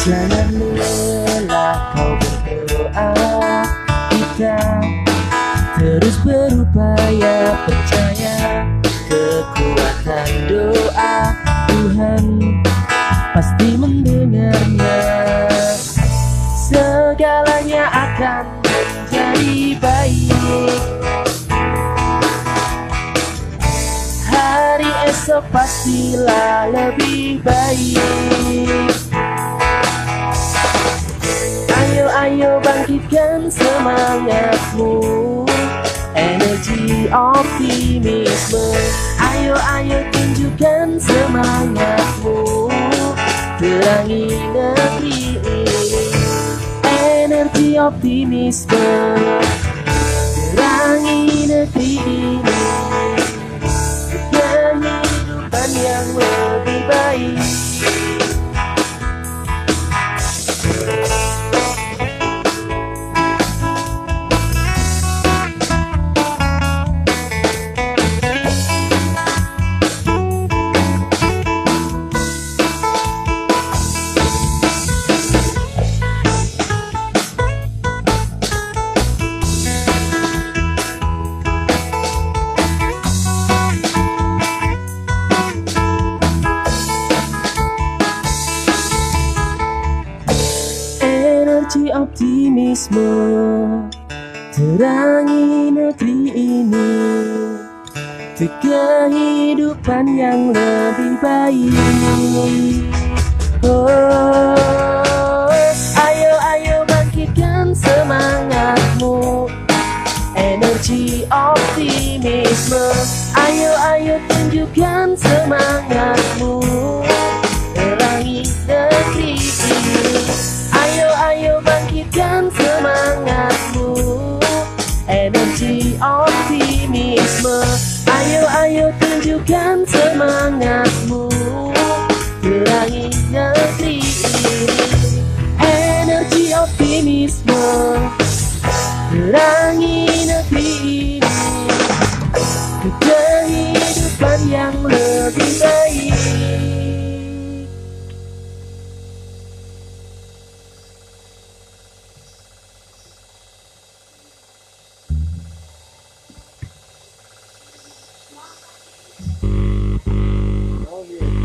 Jangan lelah kau berdoa, kita terus berupaya, percaya kekuatan doa, Tuhan pasti mendengarnya. Segalanya akan menjadi baik, hari esok pastilah lebih baik. Ayo, ayo bangkitkan semangatmu, energi optimisme. Ayo, ayo tunjukkan semangatmu, terangi negeri ini. Energi optimisme, terangi negeri ini, kehidupan yang lebih baik. Energi optimisme, terangi negeri ini, untuk kehidupan yang lebih baik. Oh, ayo, ayo bangkitkan semangatmu, energi optimisme. Ayo, ayo tunjukkan semangatmu, terangi negeri ini. Ayo, ayo bangkitkan semangatmu, energi optimisme. Ayo, ayo tunjukkan semangatmu, terangi negeri ini. Energi optimisme, terangi negeri ini, untuk kehidupan yang lebih baik.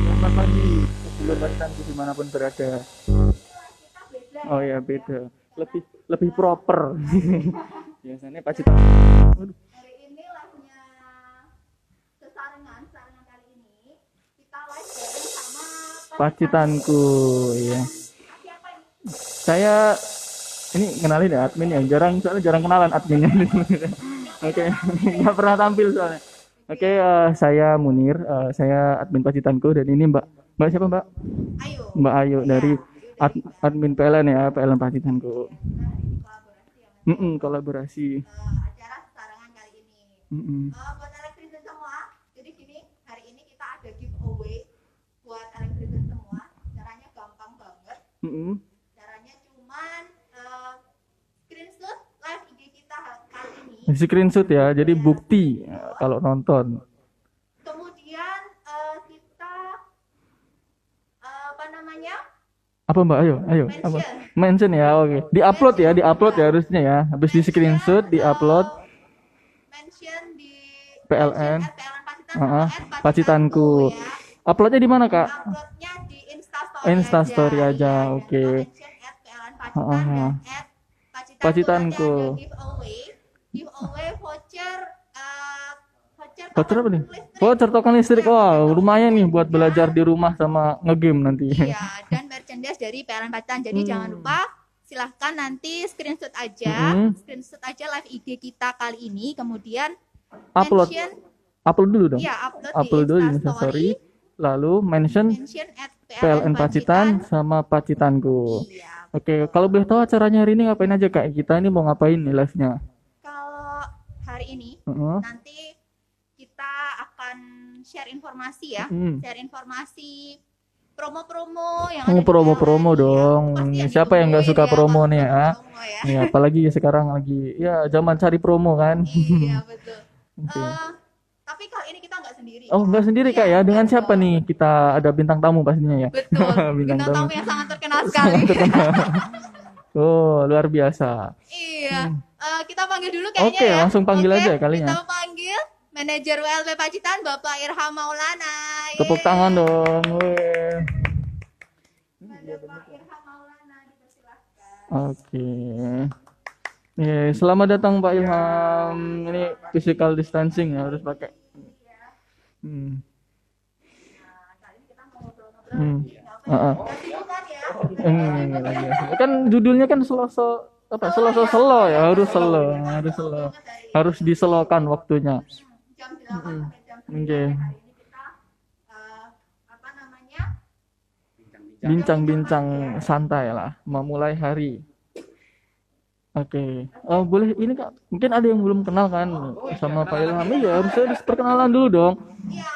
Selamat pagi, sebelum bertanding dimanapun berada. Oh ya beda, lebih proper. Biasanya Pacitan. Hari ini live-nya Sesarengan kali ini kita live bareng sama Pacitanku, ya. siapa ini? Saya ini kenalin ya admin yang soalnya jarang kenalan adminnya. Oke, nggak pernah tampil soalnya. Oke, saya Munir, saya admin Pacitanku dan ini Mbak siapa Mbak? Ayo. Mbak Ayu dari admin PLN ya, PLN Pacitanku. Nah, ini kolaborasi ya, Mas. Kolaborasi. Acara Sesarengan kali ini. Buat elektrisian semua, jadi gini, hari ini kita ada giveaway buat elektrisian semua. Caranya gampang banget. Caranya cuman screenshot live IG kita kali ini. Screenshot ya, jadi bukti kalau nonton. Kemudian kita apa namanya? Apa Mbak? Ayo. Apa? Mention ya, oke. Di-upload ya harusnya ya. Habis di screenshot, di-upload Mention di PLN. PLN Pacitanku. ya. Uploadnya di mana, Kak? Uploadnya di Instastory aja, ya. oke. Mention @PLN Pacitan dan Pacitanku. Giveaway voucher Voucher apa nih? Voucher token listrik. Wah, lumayan nih buat belajar di rumah sama ngegame nanti. Iya, dan merchandise dari PLN Pacitan. Jadi jangan lupa silahkan nanti screenshot aja live IG kita kali ini, kemudian Upload dulu dong. Iya, Upload dulu di Instastory, lalu mention PLN Pacitan sama Pacitanku. Iya. Oke, kalau boleh tahu acaranya hari ini ngapain aja, Kak? Kita ini mau ngapain nih live-nya? Kalau hari ini nanti kita akan share informasi ya, share informasi promo-promo yang ada di Promo-promo PLN, dong. ya. Pasti yang Siapa yang nggak ditungguin suka ya, promo pasti nih ya? promo ya. Nih, apalagi sekarang lagi ya zaman cari promo kan. Iya betul. Oke. Tapi tapi kali ini kita nggak sendiri. Oh, nggak sendiri Kak ya. Dengan siapa nih? Kita ada bintang tamu pastinya ya. Betul. Bintang Bintang tamu. tamu yang sangat terkenal sekali. Oh, luar biasa. Iya. Kita panggil dulu kayaknya Oke, ya. langsung panggil Oke, aja kalinya. Kita panggil manajer WLP Pacitan Bapak Irham Maulana. Tepuk tangan dong. Weh. Bapak Irham Maulana, dipersilahkan. Oke. Selamat datang Pak Ilham. Ini physical distancing ya, harus pakai. Hmm. Nah, kali ini kita mau ngobrol-ngobrol. Hmm. Kesibukan ya. Kan judulnya kan selo ya, harus diselokan waktunya. Jam 8 sampai jam 9. Oke. Hari ini kita apa namanya? Bincang-bincang santai lah, memulai hari. Oke. Boleh ini Kak, mungkin ada yang belum kenal kan sama Pak Ilham. Ya, harusnya perkenalan dulu dong.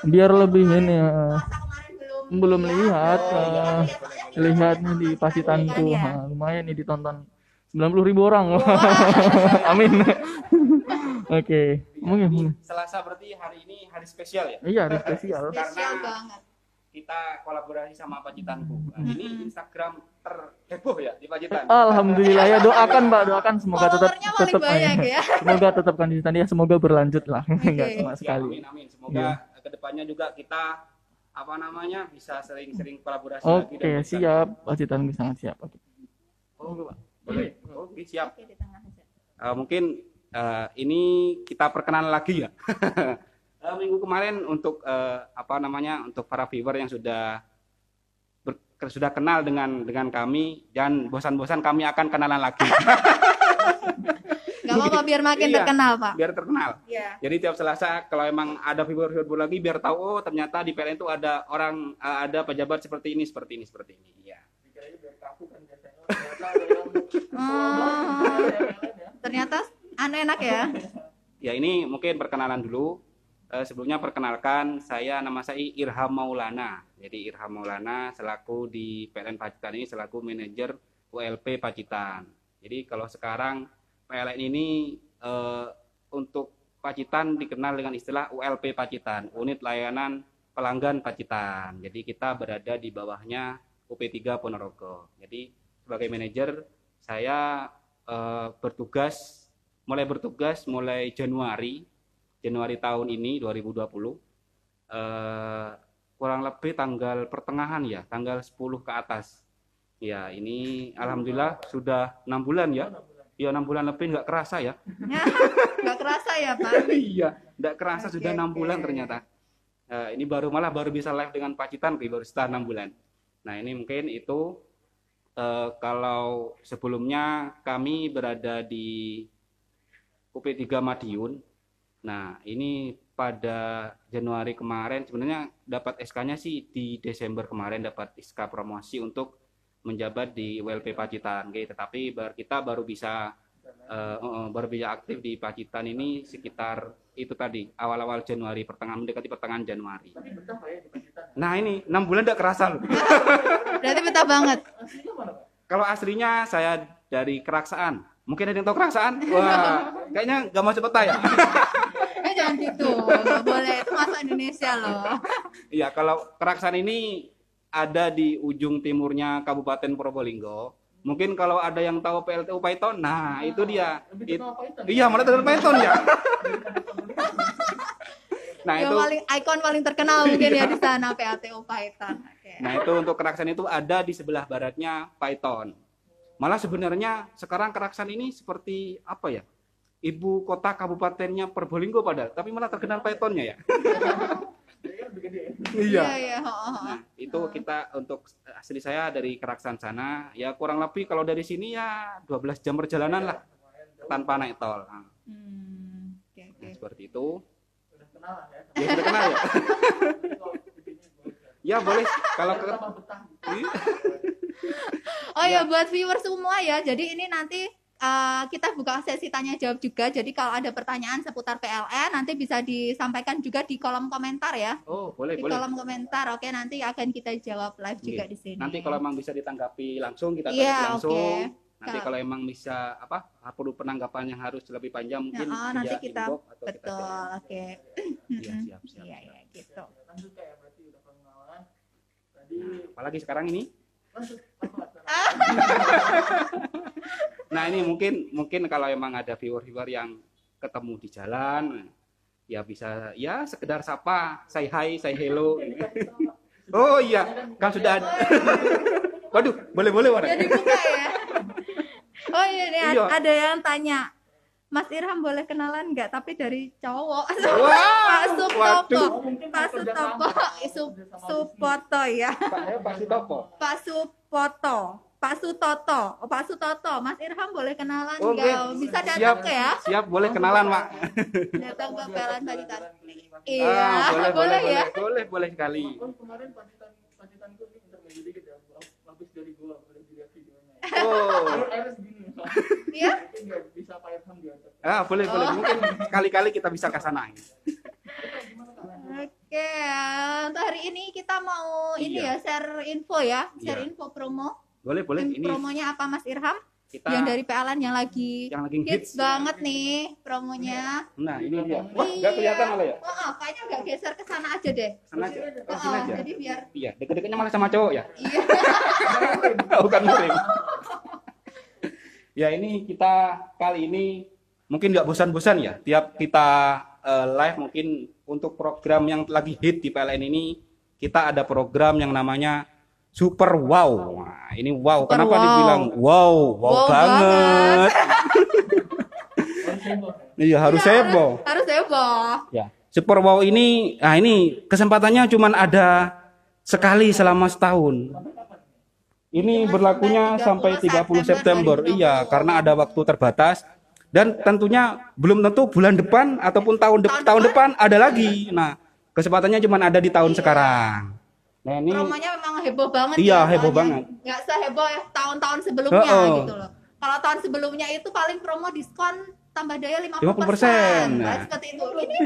Biar lebih ini Masa kemarin belum lihat lihatnya di Pacitan tuh. Lumayan nih ditonton 90.000 orang. Amin. Oke. Mungkin. Selasa berarti hari ini hari spesial ya? Iya, hari spesial. spesial banget. Kita kolaborasi sama Pacitanku. Nah, ini Instagram terheboh ya di Pacitan. Alhamdulillah ya, doakan Mbak, doakan semoga Followernya paling banyak ya. Semoga tetap konsisten ya, semoga berlanjut lah. Enggak Oke. sama Ya, sekali. amin. Semoga kedepannya juga kita bisa sering-sering kolaborasi lagi. Oke, siap. Pacitan sangat siap. Oke. Boleh. Oke, siap. Oke, di tengah aja. Mungkin ini kita perkenalan lagi ya. Minggu kemarin untuk untuk para viewer yang sudah kenal dengan kami, dan bosan-bosan kami akan kenalan lagi. Gak apa-apa biar makin Iya, terkenal, Pak. Biar terkenal. Iya. Jadi tiap Selasa kalau emang ada viewer lagi, biar tahu oh ternyata di PLN itu ada orang ada pejabat seperti ini. Iya. Ternyata enak ya. Ya, ini mungkin perkenalan dulu. Sebelumnya perkenalkan, nama saya Irham Maulana. Jadi Irham Maulana selaku di PLN Pacitan ini selaku manajer WLP Pacitan. Jadi kalau sekarang PLN ini untuk Pacitan dikenal dengan istilah ULP Pacitan, Unit Layanan Pelanggan Pacitan. Jadi kita berada di bawahnya UP3 Ponorogo. Jadi sebagai manajer saya mulai bertugas mulai Januari tahun ini 2020, kurang lebih tanggal pertengahan ya, tanggal 10 ke atas. Ya, ini alhamdulillah sudah 6 bulan ya. Ya, 6 bulan lebih, nggak kerasa ya. Nggak kerasa ya, Pak. Iya, nggak kerasa sudah 6 bulan oke. ternyata. Ini baru bisa live dengan Pacitan baru setelah 6 bulan. Nah, ini mungkin itu kalau sebelumnya kami berada di UP3 Madiun. Nah, ini pada Januari kemarin sebenarnya dapat SK-nya sih di Desember kemarin, dapat SK promosi untuk menjabat di WLP Pacitan. Oke, tetapi kita baru bisa aktif di Pacitan ini sekitar itu tadi awal-awal Januari, mendekati pertengahan Januari. Nah, ini 6 bulan tidak kerasa loh. Berarti betah banget. Kalau aslinya saya dari Keraksaan. Mungkin ada yang tahu Keraksaan? Wah, kayaknya nggak mau cepet ya. Jangan gitu, nggak boleh, itu masuk Indonesia loh. Iya, kalau Keraksaan ini ada di ujung timurnya Kabupaten Probolinggo. Mungkin kalau ada yang tahu PLTU Python, nah itu dia. Iya, malah terkenal Python ya. Nah, Yang itu ikon paling terkenal mungkin ya di sana, PLTU Python. Oke. Nah, itu untuk Keraksaan itu ada di sebelah baratnya Python. Malah sebenarnya sekarang Keraksaan ini seperti apa ya? Ibu kota kabupatennya Probolinggo padahal, tapi malah terkenal Pythonnya ya. Iya. Iya. Nah, itu kita untuk asli saya dari Keraksaan sana, ya kurang lebih kalau dari sini ya 12 jam perjalanan lah tanpa naik tol. Nah, Oke. seperti itu. Ya, sudah kenal ya. Ya boleh kalau Oh ya, buat viewer semua ya. Jadi ini nanti kita buka sesi tanya jawab juga. Jadi kalau ada pertanyaan seputar PLN nanti bisa disampaikan juga di kolom komentar ya. Oh, boleh. Di kolom komentar. Oke, nanti akan kita jawab live juga di sini. Nanti kalau memang bisa ditanggapi langsung kita Iya, tanggapi langsung. oke. Nanti kalau emang bisa perlu penanggapan yang harus lebih panjang mungkin nanti kita inbox atau betul, oke. Iya, siap. Iya, gitu. Apalagi sekarang ini? Nah, ini mungkin kalau emang ada viewer-viewer yang ketemu di jalan, ya bisa ya sekedar sapa, say hi, say hello. Oh iya, kan sudah ada. Waduh, boleh Warna. Jadi buka ya. Oh iya nih, Iya. ada yang tanya, Mas Irham boleh kenalan nggak? Tapi dari cowok. Wah, Pak Sutopo, Pak Sutopo, Supoto ya. Pak Sutopo. Pak Supoto, Pak Sutoto, Pak Sutoto. Mas Irham boleh kenalan Oke. nggak? Bisa datang ke ya? Siap, boleh kenalan, Pak. Datang ke Pelan Pacitan. Iya, boleh ya. Boleh sekali. Kemarin pacitanku ini intermezzo dikit ya, habis dari gua boleh dilihat videonya. Oh. Air segini. Iya. Mungkin nggak bisa Pak Irham diangkat. Boleh. Mungkin sekali-kali kita bisa ke sana. Oke, untuk hari ini kita mau ini Iya. ya share info ya, share Iya. info promo. Boleh. Ini Promonya apa Mas Irham? kita Yang dari PLN yang lagi hits. hits banget nih promonya. Nah, ini dia. Wah, nggak kelihatan malah ya? Kayaknya agak geser ke sana aja deh. Sana aja. Sini aja. Jadi biar Iya, deket-deketnya malah sama cowok ya. iya. Bukan murim. Ya, ini kita kali ini mungkin nggak bosan-bosan ya. Tiap kita live mungkin untuk program yang lagi hit di PLN ini, kita ada program yang namanya Super Wow. Nah, ini wow. Super Kenapa wow. dibilang wow? Wow Wow banget. Iya, harus heboh. Harus heboh. Ya. Super Wow ini, ini kesempatannya cuma ada sekali selama setahun. Ini berlakunya sampai 30 September. Iya, karena ada waktu terbatas dan tentunya belum tentu bulan depan ataupun tahun depan ada lagi. Nah, kesempatannya cuma ada di tahun sekarang. Nah, ini Promonya memang heboh banget. Iya, ya, heboh soalnya banget. Nggak seheboh ya tahun-tahun sebelumnya gitu loh. Kalau tahun sebelumnya itu paling promo diskon tambah daya 50%. 50%. Nah, seperti itu. Ini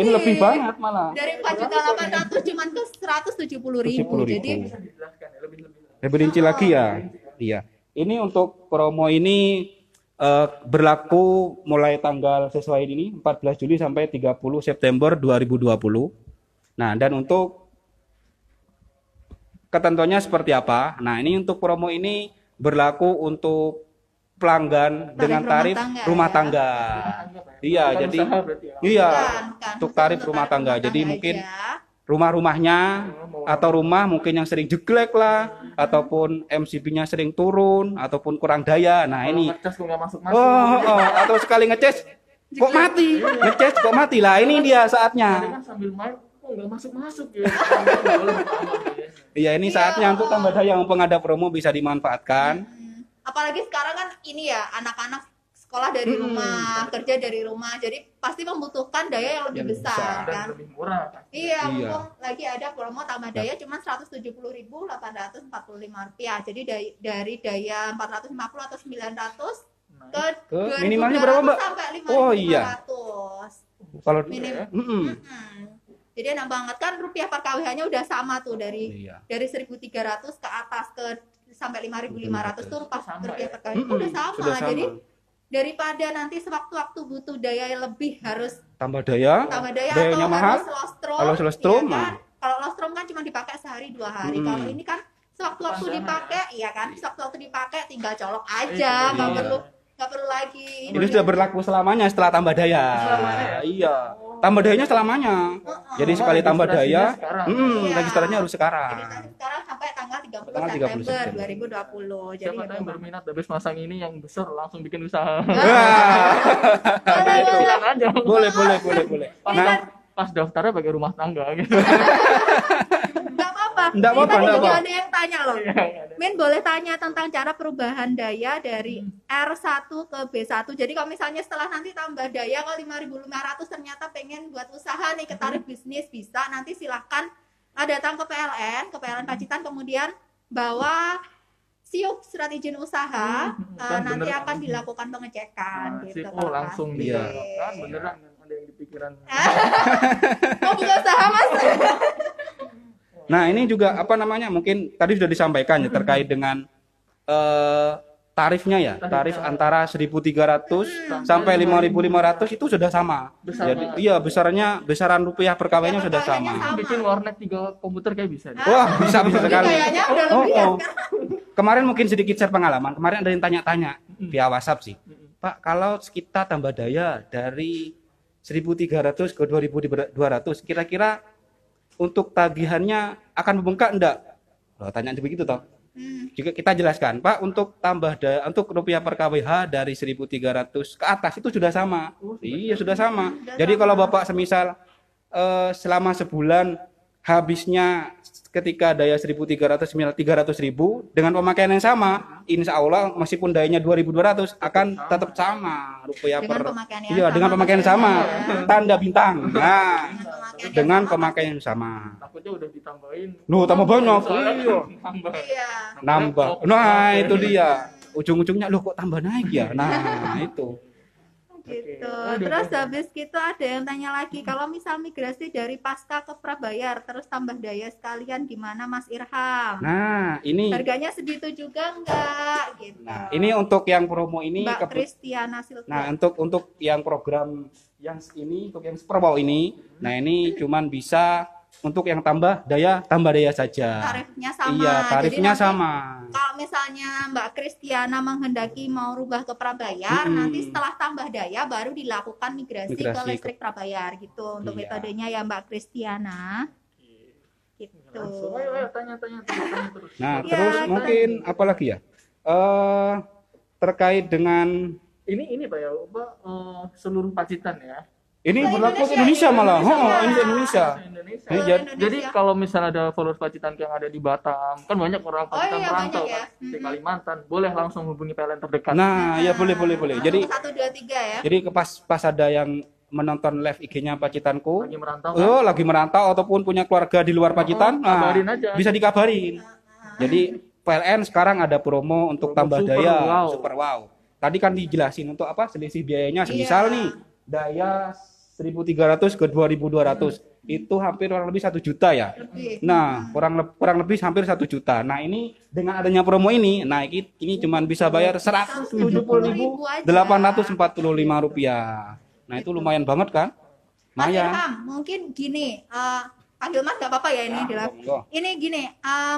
ini lebih banget malah. dari 4.800.000 cuman ke 170.000. Jadi Bisa dijelaskan ya, lebih. Lebih rinci lagi ya. Iya. Ini untuk promo ini berlaku mulai tanggal sesuai ini 14 Juli sampai 30 September 2020. Nah, dan untuk ketentuannya seperti apa? Nah, ini untuk promo ini berlaku untuk pelanggan dengan tarif rumah tangga. Iya, jadi iya, kan, untuk tarif rumah tangga. Jadi aja. mungkin rumahnya atau rumah mungkin yang sering jeglek lah, ataupun MCB-nya sering turun, ataupun kurang daya. Nah, ini Ngecas kok nggak masuk. atau sekali ngeces kok mati, ngeces kok mati lah. Ini dia saatnya. Kan sambil main kok nggak masuk ya. Iya, ini saatnya untuk tambah daya, mumpung ada promo bisa dimanfaatkan. Apalagi sekarang kan ini ya anak-anak sekolah dari rumah, kerja dari rumah, jadi pasti membutuhkan daya yang lebih Yang besar Dan kan. lebih murah. Iya, Iya. mumpung lagi ada promo tambah daya cuma 170.845 rupiah. Jadi dari daya 450 atau 900 ke minimalnya berapa, Mbak? 2.200 sampai 5.500. Oh, iya. Kalau Minim. Jadi enak banget kan rupiah per KWH-nya udah sama tuh dari Iya. 1.300 ke atas ke sampai 5.500 tuh rupiah per KWH Mm-mm, udah sama. sudah sama. Jadi daripada nanti sewaktu-waktu butuh daya yang lebih harus tambah daya, tambah daya dayanya atau mahal. harus lostrum. Kalau lostrum, iya kan? nah. Kalau lostrum kan cuma dipakai sehari 2 hari. Kalau ini kan sewaktu-waktu dipakai, iya kan? Sewaktu-waktu dipakai tinggal colok aja, nggak perlu lagi. Ini sudah berlaku selamanya setelah tambah daya. Iya. Tambah dayanya selamanya. Jadi sekali tambah daya, Iya. registrasinya harus sekarang. Jadi sekarang sampai tanggal 30 Tanggal 30 September September. 2020. Jadi Siapa tahu yang berminat habis masang ini yang besar langsung bikin usaha. Boleh. Bilang aja. Boleh. Ini Nah, kan Pas daftarnya pakai rumah tangga gitu. nggak apa-apa. Nggak Ini apa-apa, tadi nggak juga apa. ada yang tanya loh. Min boleh tanya tentang cara perubahan daya dari R1 ke B1. Jadi kalau misalnya setelah nanti tambah daya kalau 5.500 ternyata pengen buat usaha nih ke tarif bisnis bisa, nanti silahkan datang ke PLN Pacitan, kemudian bawa siup surat izin usaha, Kan nanti bener. akan dilakukan pengecekan gitu. Oh langsung Pasti. dia. Kan beneran ada yang di pikiran. Mau buka usaha Mas? Nah, ini juga apa namanya? Mungkin tadi sudah disampaikan ya terkait dengan tarifnya ya, tarif antara 1.300 sampai 5.500 itu sudah sama. Jadi iya besaran rupiah per kW-nya sudah sama. Bikin warnet 3 komputer kayak bisa. Wah, bisa sekali. Kayaknya udah lebih ya. Kemarin mungkin sedikit share pengalaman. Kemarin ada yang tanya-tanya via WhatsApp sih. Pak, kalau kita tambah daya dari 1.300 ke 2.200, kira-kira untuk tagihannya akan membengkak enggak? Loh, tanya begitu toh. Juga kita jelaskan, Pak, untuk tambah daya untuk rupiah per kWh dari 1.300 ke atas itu sudah sama. Iya, sudah sama. Jadi kalau Bapak semisal selama sebulan habisnya ketika daya 1.300 300.000 dengan pemakaian yang sama, insya Allah meskipun dayanya 2.200 akan tetap sama rupiah Dengan per pemakaian yang iya sama, dengan pemakaian yang sama, maksudnya. tanda bintang. Nah, dengan yang pemakaian yang sama. Takutnya udah ditambahin. Loh, tambah banyak. Soalnya Iya. tambah. Iya. Nambah. Nah, itu dia. Ujung-ujungnya loh kok tambah naik ya. Nah, itu. Gitu. Oke. Terus habis gitu ada yang tanya lagi, kalau misal migrasi dari pasca ke prabayar terus tambah daya sekalian gimana Mas Irham? Nah, ini Harganya segitu juga enggak gitu. nah, ini untuk yang promo ini Mbak Kristiana Silvia. Nah, untuk yang program yang ini, untuk yang Superwow ini, nah ini cuman bisa untuk yang tambah daya saja. Tarifnya sama. Iya, tarifnya Jadi nanti sama. kalau misalnya Mbak Kristiana menghendaki mau rubah ke prabayar, nanti setelah tambah daya baru dilakukan migrasi ke Migrasi listrik prabayar gitu. Untuk Iya. metodenya ya Mbak Kristiana. Gitu. Langsung ayo tanya terus. Nah, Iya, terus kita- mungkin apa lagi ya? Terkait dengan Ini Pak ya, Pak, seluruh Pacitan ya. ini Oh, berlaku Indonesia, Indonesia malah. Indonesia. Oh, ini Indonesia. Indonesia. Ini Indonesia. Jadi kalau misalnya ada followers Pacitan yang ada di Batam, kan banyak orang Pacitan iya, merantau banyak ya. kan di Kalimantan, boleh langsung hubungi PLN terdekat. Nah, ya boleh. Jadi 1, 2, 3 ya. pas ada yang menonton live IG-nya Pacitanku, Lagi merantau kan? lagi merantau ataupun punya keluarga di luar Pacitan, kabarin aja. bisa dikabarin. Jadi PLN sekarang ada promo untuk Promo tambah Super daya Wow. Super Wow. Tadi kan dijelasin untuk apa selisih biayanya. Semisal nih daya 1.300 ke 2.200 itu hampir kurang lebih 1 juta ya. Lebih. Nah, kurang lebih hampir 1 juta. Nah, ini dengan adanya promo ini, nah ini cuman bisa bayar 170.845 rupiah. Nah, itu lumayan banget kan? Mas Lumayan. Irham, mungkin gini, panggil Mas nggak apa-apa ya ini di live. monggo. Ini gini,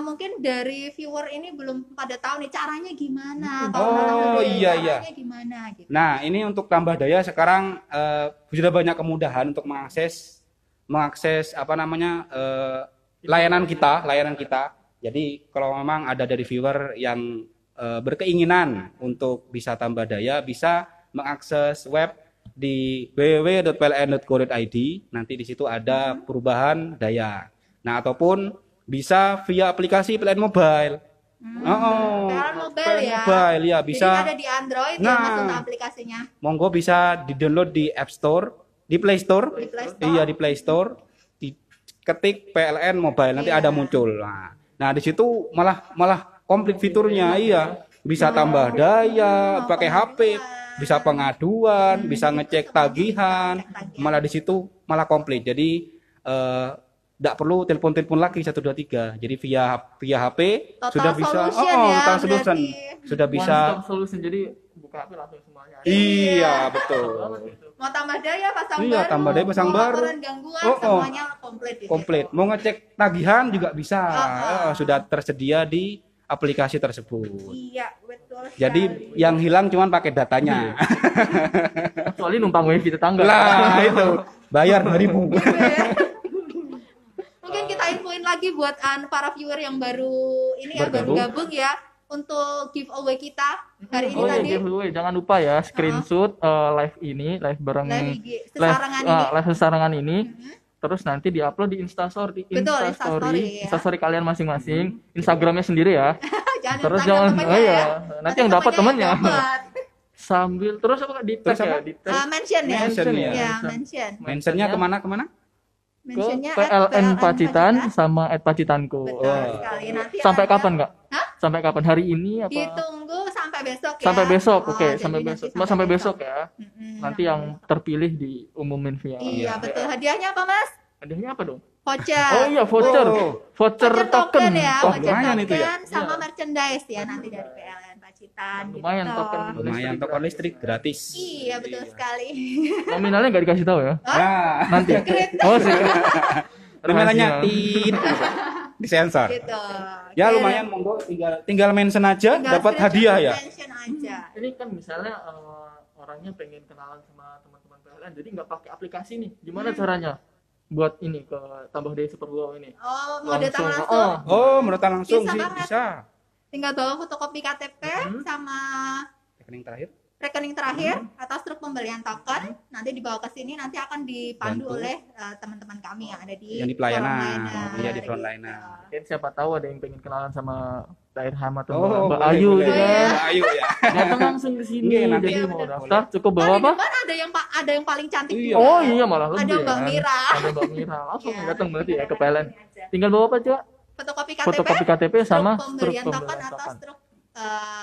mungkin dari viewer ini belum pada tahu nih caranya gimana. Oh, Kalau nambah daya, iya. caranya gimana gitu. Nah, ini untuk tambah daya sekarang sudah banyak kemudahan untuk mengakses apa namanya layanan kita. Jadi kalau memang ada dari viewer yang berkeinginan untuk bisa tambah daya, bisa mengakses web di www.pln.co.id. Nanti di situ ada perubahan daya. Nah, ataupun bisa via aplikasi PLN Mobile. PLN Mobile ya. Mobile ya bisa. Jadi ada di Android ya Nah. Mas untuk aplikasinya. Monggo bisa di-download di App Store, di Play Store. Di Play Store. Iya, di Play Store. Diketik PLN Mobile nanti Iya. ada muncul. Nah, di situ malah komplit fiturnya. Iya, bisa tambah daya, pakai HP, bisa pengaduan, bisa ngecek tagihan. Malah di situ malah komplit. Jadi tidak perlu telepon-telepon lagi 123. Jadi via HP Total sudah bisa solution ya, total solution. berarti. Sudah bisa. One stop solution, jadi buka HP langsung semuanya. Iya, betul. Mau tambah daya pasang Iya, baru. tambah daya pasang mau baru. laporan gangguan Oh, oh. semuanya komplit di Komplit. situ. Mau ngecek tagihan juga bisa. Ah. Sudah tersedia di aplikasi tersebut. Iya, betul. Jadi sekali. yang hilang cuman pakai datanya. Kecuali numpang wifi tetangga. Lah, itu bayar 2.000. Mungkin kita infoin lagi buat para viewer yang baru ini ya, baru Bergabung. gabung ya untuk giveaway kita hari ini Oh iya, tadi. giveaway. Jangan lupa ya screenshot live ini, live bareng Live IG, sesarangan ini. live sesarangan ini. Terus nanti diupload di Instastory, Betul, Instastory, ya. Instastory kalian masing-masing, Instagramnya sendiri ya. Jangan Terus ditanya jangan, temennya oh iya, ya. nanti yang dapat temennya. dapat. Sambil terus apa di tag Terus apa? ya, di tag. Mention ya. Mention ya. Ya, mention. Mentionnya kemana? Ke Mentionnya PLN Pacitan sama @pacitanku. Betul Oh. sekali. Nanti Sampai akan kapan, Kak? Hah? Sampai kapan? Hari ini apa? ditunggu sampai besok ya. Sampai besok, Oh, oke, jadi sampai nanti besok. Cuma sampai besok ya. Nanti yang terpilih diumumin via. Iya, betul. Hadiahnya apa, Mas? Hadiahnya apa dong? Voucher. Oh iya, voucher. Oh. Voucher token. ya, Oh, voucher lumayan token itu ya. sama Iya. merchandise ya nanti dari PLN Pacitan. Pacitan. Lumayan gitu. token Lumayan token listrik gratis. Iya betul sekali. Nominalnya nggak dikasih tahu ya? Nah, Nanti. Oh sih. nominalnya tit disensor. Gitu. Ya Oke. lumayan, monggo tinggal mention aja Tinggal dapat screenshot, hadiah ya. mention aja. Ini kan misalnya orangnya pengen kenalan sama teman-teman PLN, jadi nggak pakai aplikasi nih. Gimana caranya buat ini ke tambah dari Super Wow ini? Oh, mau datang langsung. Oh, Oh, menurut langsung Bisa sih banget. bisa. Tinggal bawa fotokopi KTP sama Rekening terakhir. rekening terakhir atau struk pembelian token, nanti dibawa ke sini, nanti akan dipandu Bantu. oleh teman-teman kami yang ada di Yang di pelayanan. frontliner, Iya, di gitu. frontliner. mungkin siapa tahu ada yang pengen kenalan sama Pak Irham atau Oh, Mbak boleh, Ayu boleh. gitu kan. Mbak Ayu ya. Datang langsung ke sini. Iya, nanti. Jadi Iya, mau bener. daftar cukup Oh, bawa di apa? depan ada yang paling cantik Iya. juga. Oh iya malah lebih. Ada Mbak kan. Mira. Ada Mbak Mira. Langsung Iya. datang berarti ya ke PLN. Aja. Tinggal bawa apa coba? Fotokopi KTP, Fotokopi KTP sama struk pembelian token pembelian atau token. struk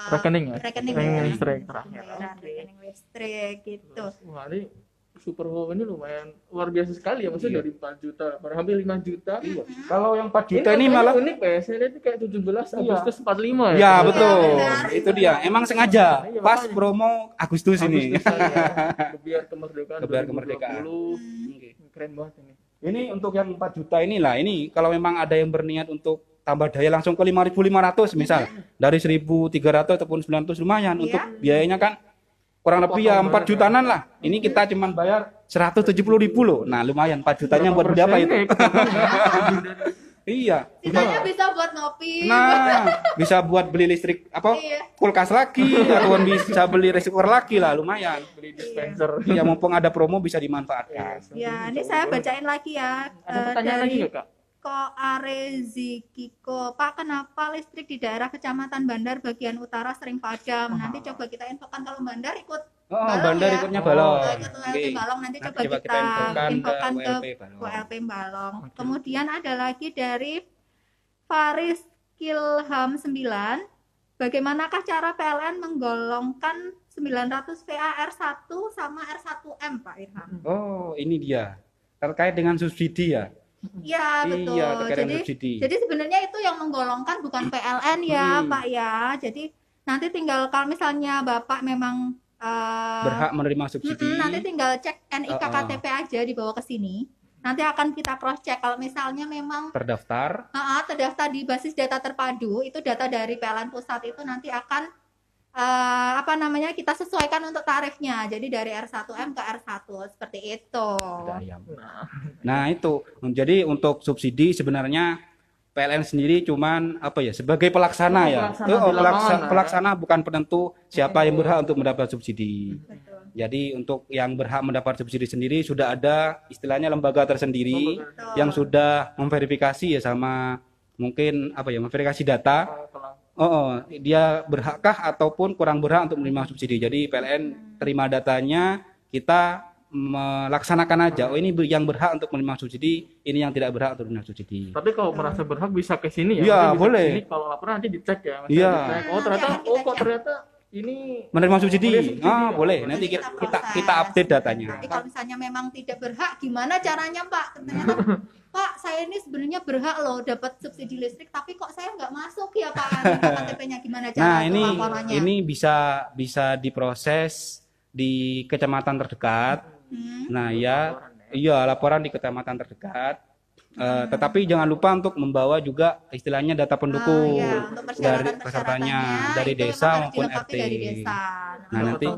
Rekening ya? rekening listrik terakhir. pembayaran Oke. rekening listrik gitu. Wah ini Super Wow ini lumayan luar biasa sekali ya, maksudnya Iya. dari 4 juta, hampir 5 juta. Iya. Kalau yang 4 juta ini katanya malah unik ya, saya lihat itu kayak 17 Iya. Agustus 45 ya. ya betul. benar. Itu dia. Emang sengaja Iya, pas makanya. promo Agustus ini. Agustus ya. Kebiar kemerdekaan. Kebiar kemerdekaan. 2020. Oke. Keren banget ini. Ini untuk yang 4 juta inilah. Ini kalau memang ada yang berniat untuk tambah daya langsung ke 5.500 misal. Dari 1.300 ataupun 900 lumayan. Iya. Untuk biayanya kan kurang lebih ya 4 jutaan lah. Ini kita cuman bayar 170.000 loh. Nah, lumayan 4 jutanya buat beli apa itu? Iya. Sisanya bisa buat ngopi. Nah, bisa buat beli listrik apa? Iya. Kulkas lagi ataupun bisa beli receiver lagi lah, lumayan. Beli dispenser. Ya mumpung ada promo bisa dimanfaatkan. Ya, ini saya bacain lagi ya. Ada pertanyaan lagi Dari nggak Kak? Ko Arezikiko, Pak, kenapa listrik di daerah Kecamatan Bandar bagian utara sering padam? Nanti coba kita infokan kalau Bandar ikut Oh, balong bandar ya. ikutnya balong. Ikut WLP Oke. Balong, nanti Nanti coba coba kita kita infokan infokan ke ke WLP Balong. WLP Balong. Oke. Kemudian ada lagi dari Faris Kilham 9. Bagaimanakah cara PLN menggolongkan 900 VA R1 sama R1M, Pak Irham? Oh, ini dia. Terkait dengan subsidi ya. Iya, betul. Iya, terkait dengan Jadi subsidi. Jadi sebenarnya itu yang menggolongkan bukan PLN ya, Pak ya. Jadi nanti tinggal kalau misalnya Bapak memang Berhak menerima subsidi. nanti tinggal cek NIK Uh-uh. KTP aja dibawa ke sini. Nanti akan kita cross check kalau misalnya memang Terdaftar. terdaftar di basis data terpadu, itu data dari PLN pusat itu nanti akan kita sesuaikan untuk tarifnya. Jadi dari R1M ke R1 seperti itu. Ada ayam. Nah, itu. Jadi untuk subsidi sebenarnya PLN sendiri cuman apa ya, sebagai pelaksana ya. Pelaksana di lapangan, Pelaksana bukan penentu siapa yang berhak untuk mendapat subsidi. Betul. Jadi untuk yang berhak mendapat subsidi sendiri sudah ada istilahnya lembaga tersendiri Betul. yang sudah memverifikasi ya sama mungkin apa ya, memverifikasi data. Dia berhakkah ataupun kurang berhak untuk menerima subsidi. Jadi PLN terima datanya, kita melaksanakan aja. Oh, ini yang berhak untuk menerima subsidi, ini yang tidak berhak untuk menerima subsidi. Tapi kalau merasa berhak bisa ke sini ya. Iya, Maksudnya bisa boleh. ke sini, kalau laporan nanti dicek ya. Maksudnya Iya. dicek. Oh ternyata, Nanti oh kita kok cek. ternyata ini Menerima subsidi. Boleh subsidi, ya? Boleh. Nanti Nanti kita proses. update datanya. Nanti kalau misalnya memang tidak berhak, gimana caranya, Pak? Ternyata, Pak, saya ini sebenarnya berhak loh dapat subsidi listrik, tapi kok saya nggak masuk ya, Pak? KTP-nya gimana cara Nah, untuk laporannya? ini bisa diproses di kecamatan terdekat. Nah, iya laporan di kecamatan terdekat. Tetapi jangan lupa untuk membawa juga istilahnya data pendukung Iya, untuk dari persyaratan-persyaratannya, pesertanya dari itu desa memang harus maupun dilengkapi RT. dari desa. Nah, nanti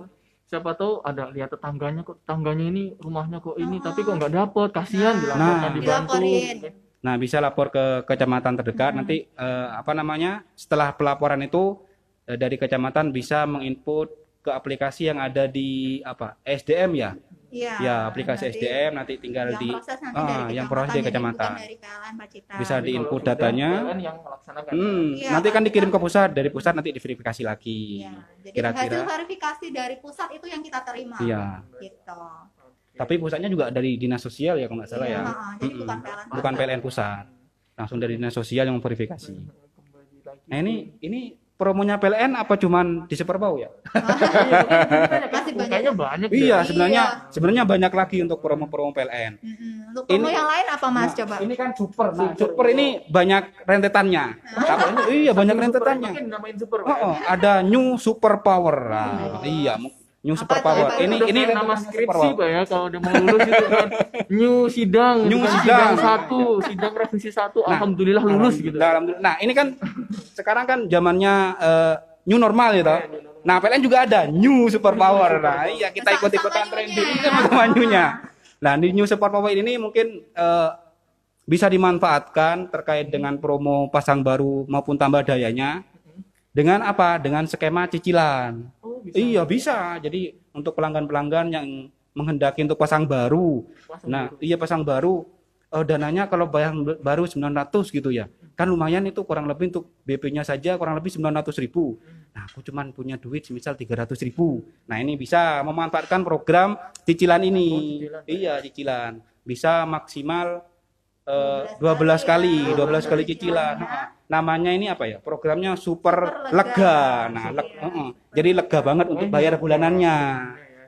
siapa tahu ada lihat tetangganya kok, tetangganya ini rumahnya kok ini tapi kok nggak dapet, kasihan dilaporkan, Nah. dibantu. Dilaporin. Nah, bisa lapor ke kecamatan terdekat. Nanti setelah pelaporan itu dari kecamatan bisa menginput ke aplikasi yang ada di SDM ya. Iya. Ya, aplikasi nanti SDM nanti tinggal yang di proses nanti dari yang proses di jadi kecamatan. bukan dari PLN Pacitan. Bisa Jadi diinput kalau sudah datanya. PLN yang melaksanakan. Iya, Nanti kan Pak. dikirim ke pusat, dari pusat nanti diverifikasi lagi. Iya. Jadi Kira-kira. hasil verifikasi dari pusat itu yang kita terima. Iya. Gitu. Tapi pusatnya juga dari dinas sosial ya kalau nggak salah Iya, ya. jadi bukan PLN. Bukan PLN pusat. Langsung dari dinas sosial yang memverifikasi. Kembali lagi. Nah, ini promonya PLN apa cuman di Superbau ya? Masih banyak. Kayaknya banyak. Iya, deh. sebenarnya banyak lagi untuk promo-promo PLN. Untuk promo Ini- yang lain apa Mas Nah, coba? Ini kan super. Nah, super ini banyak rentetannya. Iya, banyak rentetannya. Mungkin namain super. Oh, ada New Super Power. Nah, iya, New Apa Super tuh, Power. apa itu? Ini Kayak nama rentetannya skripsi Super Power. Pak ya, kalau udah mau lulus itu kan new sidang, New gitu kan, sidang. 1, sidang revisi 1, alhamdulillah lulus gitu. Alhamdulillah. Nah, ini kan sekarang kan zamannya new normal gitu. Nah, PLN juga ada New Super Power. Nah, iya kita ikut-ikutan Sama trending new-nya. sama new-nya. Nah, di New Super Power ini mungkin bisa dimanfaatkan terkait dengan promo pasang baru maupun tambah dayanya. Dengan apa? Dengan skema cicilan. Oh, bisa. Iya, bisa. Jadi untuk pelanggan-pelanggan yang menghendaki untuk pasang baru. Iya pasang baru dananya kalau bayar baru 900 gitu ya. Kan lumayan itu kurang lebih untuk BP-nya saja kurang lebih 900.000. Nah, aku cuman punya duit semisal 300.000. Nah, ini bisa memanfaatkan program cicilan ini. Iya, cicilan. Bisa maksimal 12 kali cicilan. Namanya ini apa ya? Programnya Super Lega. Nah, jadi lega banget untuk bayar bulanannya.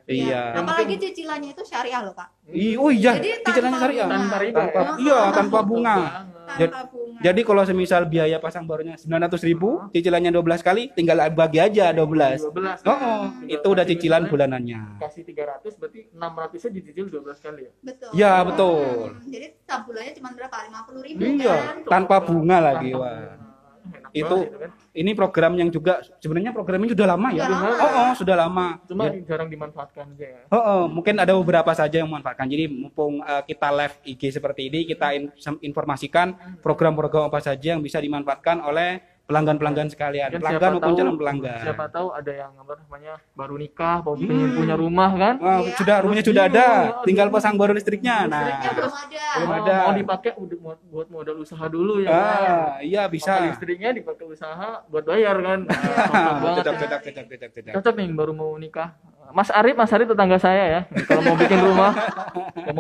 Iya. Apalagi cicilannya itu syariah loh Kak. Oh iya, Jadi cicilannya tanpa syariah. bunga. Tanpa riba. Iya, tanpa bunga. Tanpa bunga. Jadi kalau semisal biaya pasang barunya 900.000, cicilannya 12 kali, tinggal bagi aja 12. 12. Itu udah cicilan bulanannya. Kasih 300 berarti 600-nya dicicil 12 kali ya. Betul. Ya, betul. Jadi setiap bulannya cuma berapa? 50.000 Iya, kan? tanpa bunga lagi, wah. Enak Itu banget kan. ini program yang juga sebenarnya programnya sudah lama ya. Sudah lama. Sudah lama. Cuma jarang dimanfaatkan aja ya. Mungkin ada beberapa saja yang memanfaatkan. Jadi mumpung kita live IG seperti ini, kita informasikan program-program apa saja yang bisa dimanfaatkan oleh pelanggan-pelanggan sekalian. Kan Pelanggan maupun calon pelanggan. Siapa tahu ada yang apa namanya baru nikah, mau pengen punya rumah kan. Wah, rumahnya sudah ada, tinggal pasang baru listriknya. Nah, Listriknya belum ada. Belum Oh, ada. mau dipakai buat modal usaha dulu ya. kan? iya bisa. Pakai listriknya dipakai usaha buat bayar kan. Cocok banget. Cocok. Cocok nih yang baru mau nikah. Mas Arif tetangga saya ya. Kalau mau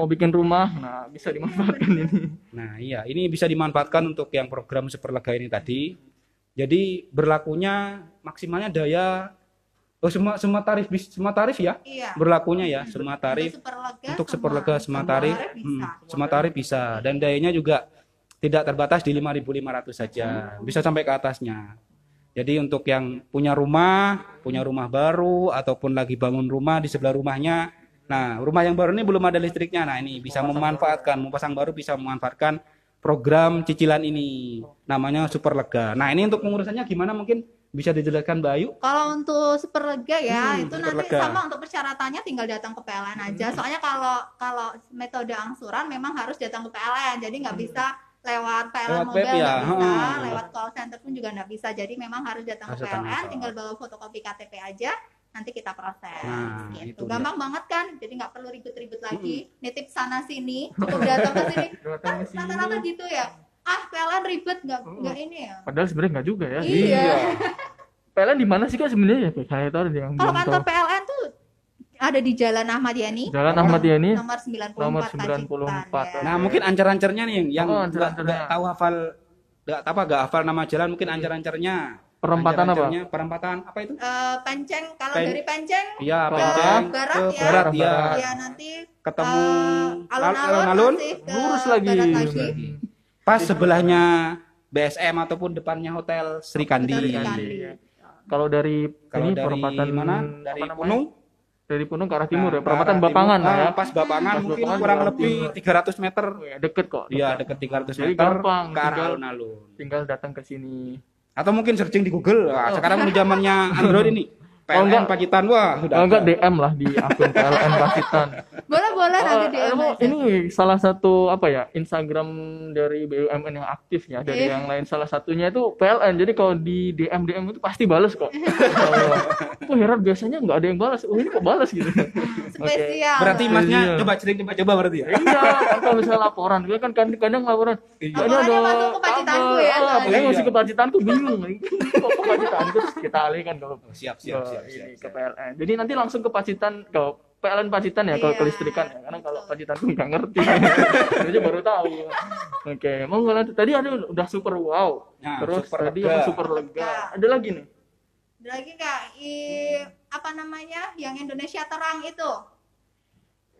bikin rumah, nah bisa dimanfaatkan ini. Nah, iya, ini bisa dimanfaatkan untuk yang program Super Lega ini tadi. Jadi berlakunya maksimalnya daya semua tarif ya. Iya. Berlakunya ya, semua tarif. Untuk Super Lega semua tarif, semua tarif bisa, dan dayanya juga tidak terbatas di 5.500 saja, bisa sampai ke atasnya. Jadi untuk yang punya rumah baru ataupun lagi bangun rumah di sebelah rumahnya, nah rumah yang baru ini belum ada listriknya, nah ini bisa mau pasang baru bisa memanfaatkan program cicilan ini, namanya Super Lega. Nah ini untuk pengurusannya gimana, mungkin bisa dijelaskan Mbak Ayu? Kalau untuk Super Lega ya, itu Super nanti Lega. sama untuk persyaratannya tinggal datang ke PLN aja. Soalnya kalau metode angsuran memang harus datang ke PLN, jadi nggak bisa lewat PLN Lewat mobile, web ya? nggak bisa, Hmm. lewat call center pun juga nggak bisa. Jadi memang harus datang Harus ke datang PLN, langsung. tinggal bawa fotokopi KTP aja, nanti kita proses. Nah, Gitu. itu Gampang banget kan? Jadi nggak perlu ribet-ribet lagi. Nitip sana sini, cukup datang ke sini. Kan rata-rata gitu ya. PLN ribet nggak ini ya. Padahal sebenarnya nggak juga ya. Iya. PLN di mana sih Kak sebenarnya ya? Saya tahu ada yang Kalau belum kantor tahu. PLN tuh ada di Jalan Ahmad Yani. Jalan Ahmad Yani. Nomor 94. Nomor Pacitan, 94. ya. Nah mungkin ancar-ancarnya nih yang ancar-ancarnya. nggak tahu nggak hafal nama jalan, mungkin ancar-ancarnya. Perempatan apa? Ancar-ancarnya, perempatan apa itu? Penceng, kalau Pen- dari Penceng Iya, Ke Penceng barat ke ya. barat ya. ya nanti Ketemu alun-alun alun-alun, masih ke lurus lagi. barat Lurus lagi. lagi. pas sebelahnya BSM ataupun depannya Hotel Sri Kandi. Hotel Sri Iya, Kandi. iya. Kalau dari Kalau ini dari perempatan mana? Dari apa namanya? Punung. Dari Punung ke arah timur Nah, ya. Perempatan ke arah Bapangan timur. lah ya. Pas Bapangan Pas mungkin Bapangan kurang ke arah lebih timur. 300 meter. Oh, ya, deket kok. Iya, dekat. dekat 300 Jadi meter gampang, ke arah tinggal- alun-alun. Tinggal datang ke sini. Atau mungkin searching di Google. Wah, sekarang udah zamannya Android ini. Oh, PLN enggak. Pacitan, wah sudah. Oh, enggak DM lah di akun PLN Pacitan. Boleh nanti di Ini salah satu apa ya, Instagram dari BUMN yang aktif ya, dari Iya. yang lain salah satunya itu PLN. Jadi kalau di DM itu pasti balas kok. Oh, heran biasanya nggak ada yang balas. Oh, ini kok balas gitu. spesial. Berarti masnya Iya. coba berarti ya. Iya, kan kalau misalnya laporan, gue kan kadang laporan. Iya. "Ini Laporannya masuk ke Pacitanku ya, apa soalnya." yang masih ke Pacitanku bingung. Kok ke Pacitanku kita alihkan ke Siap. ini ke PLN. Jadi nanti langsung ke Pacitan, ke PLN Pacitan ya, kalau Iya. kelistrikan ya. Karena kalau Pacitan tuh nggak ngerti. Dia baru tahu. Oke, mau nggak nanti tadi ada udah super wow. Nah, Terus super tadi lega. apa super lega. Ada lagi nih. Ada lagi nggak apa namanya yang Indonesia Terang itu?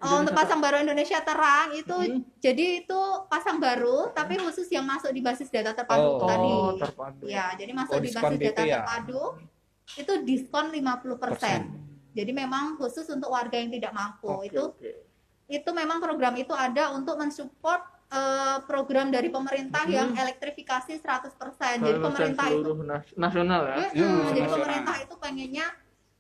Oh, untuk pasang baru Indonesia Terang itu jadi itu pasang baru tapi khusus yang masuk di basis data terpadu tadi. Terpadu. Ya, jadi masuk di diskon basis data gitu ya? terpadu itu diskon 50%. Jadi memang khusus untuk warga yang tidak mampu. Itu memang program itu ada untuk mensupport program dari pemerintah yang elektrifikasi 100%. Jadi pemerintah itu nasional ya. jadi pemerintah itu pengennya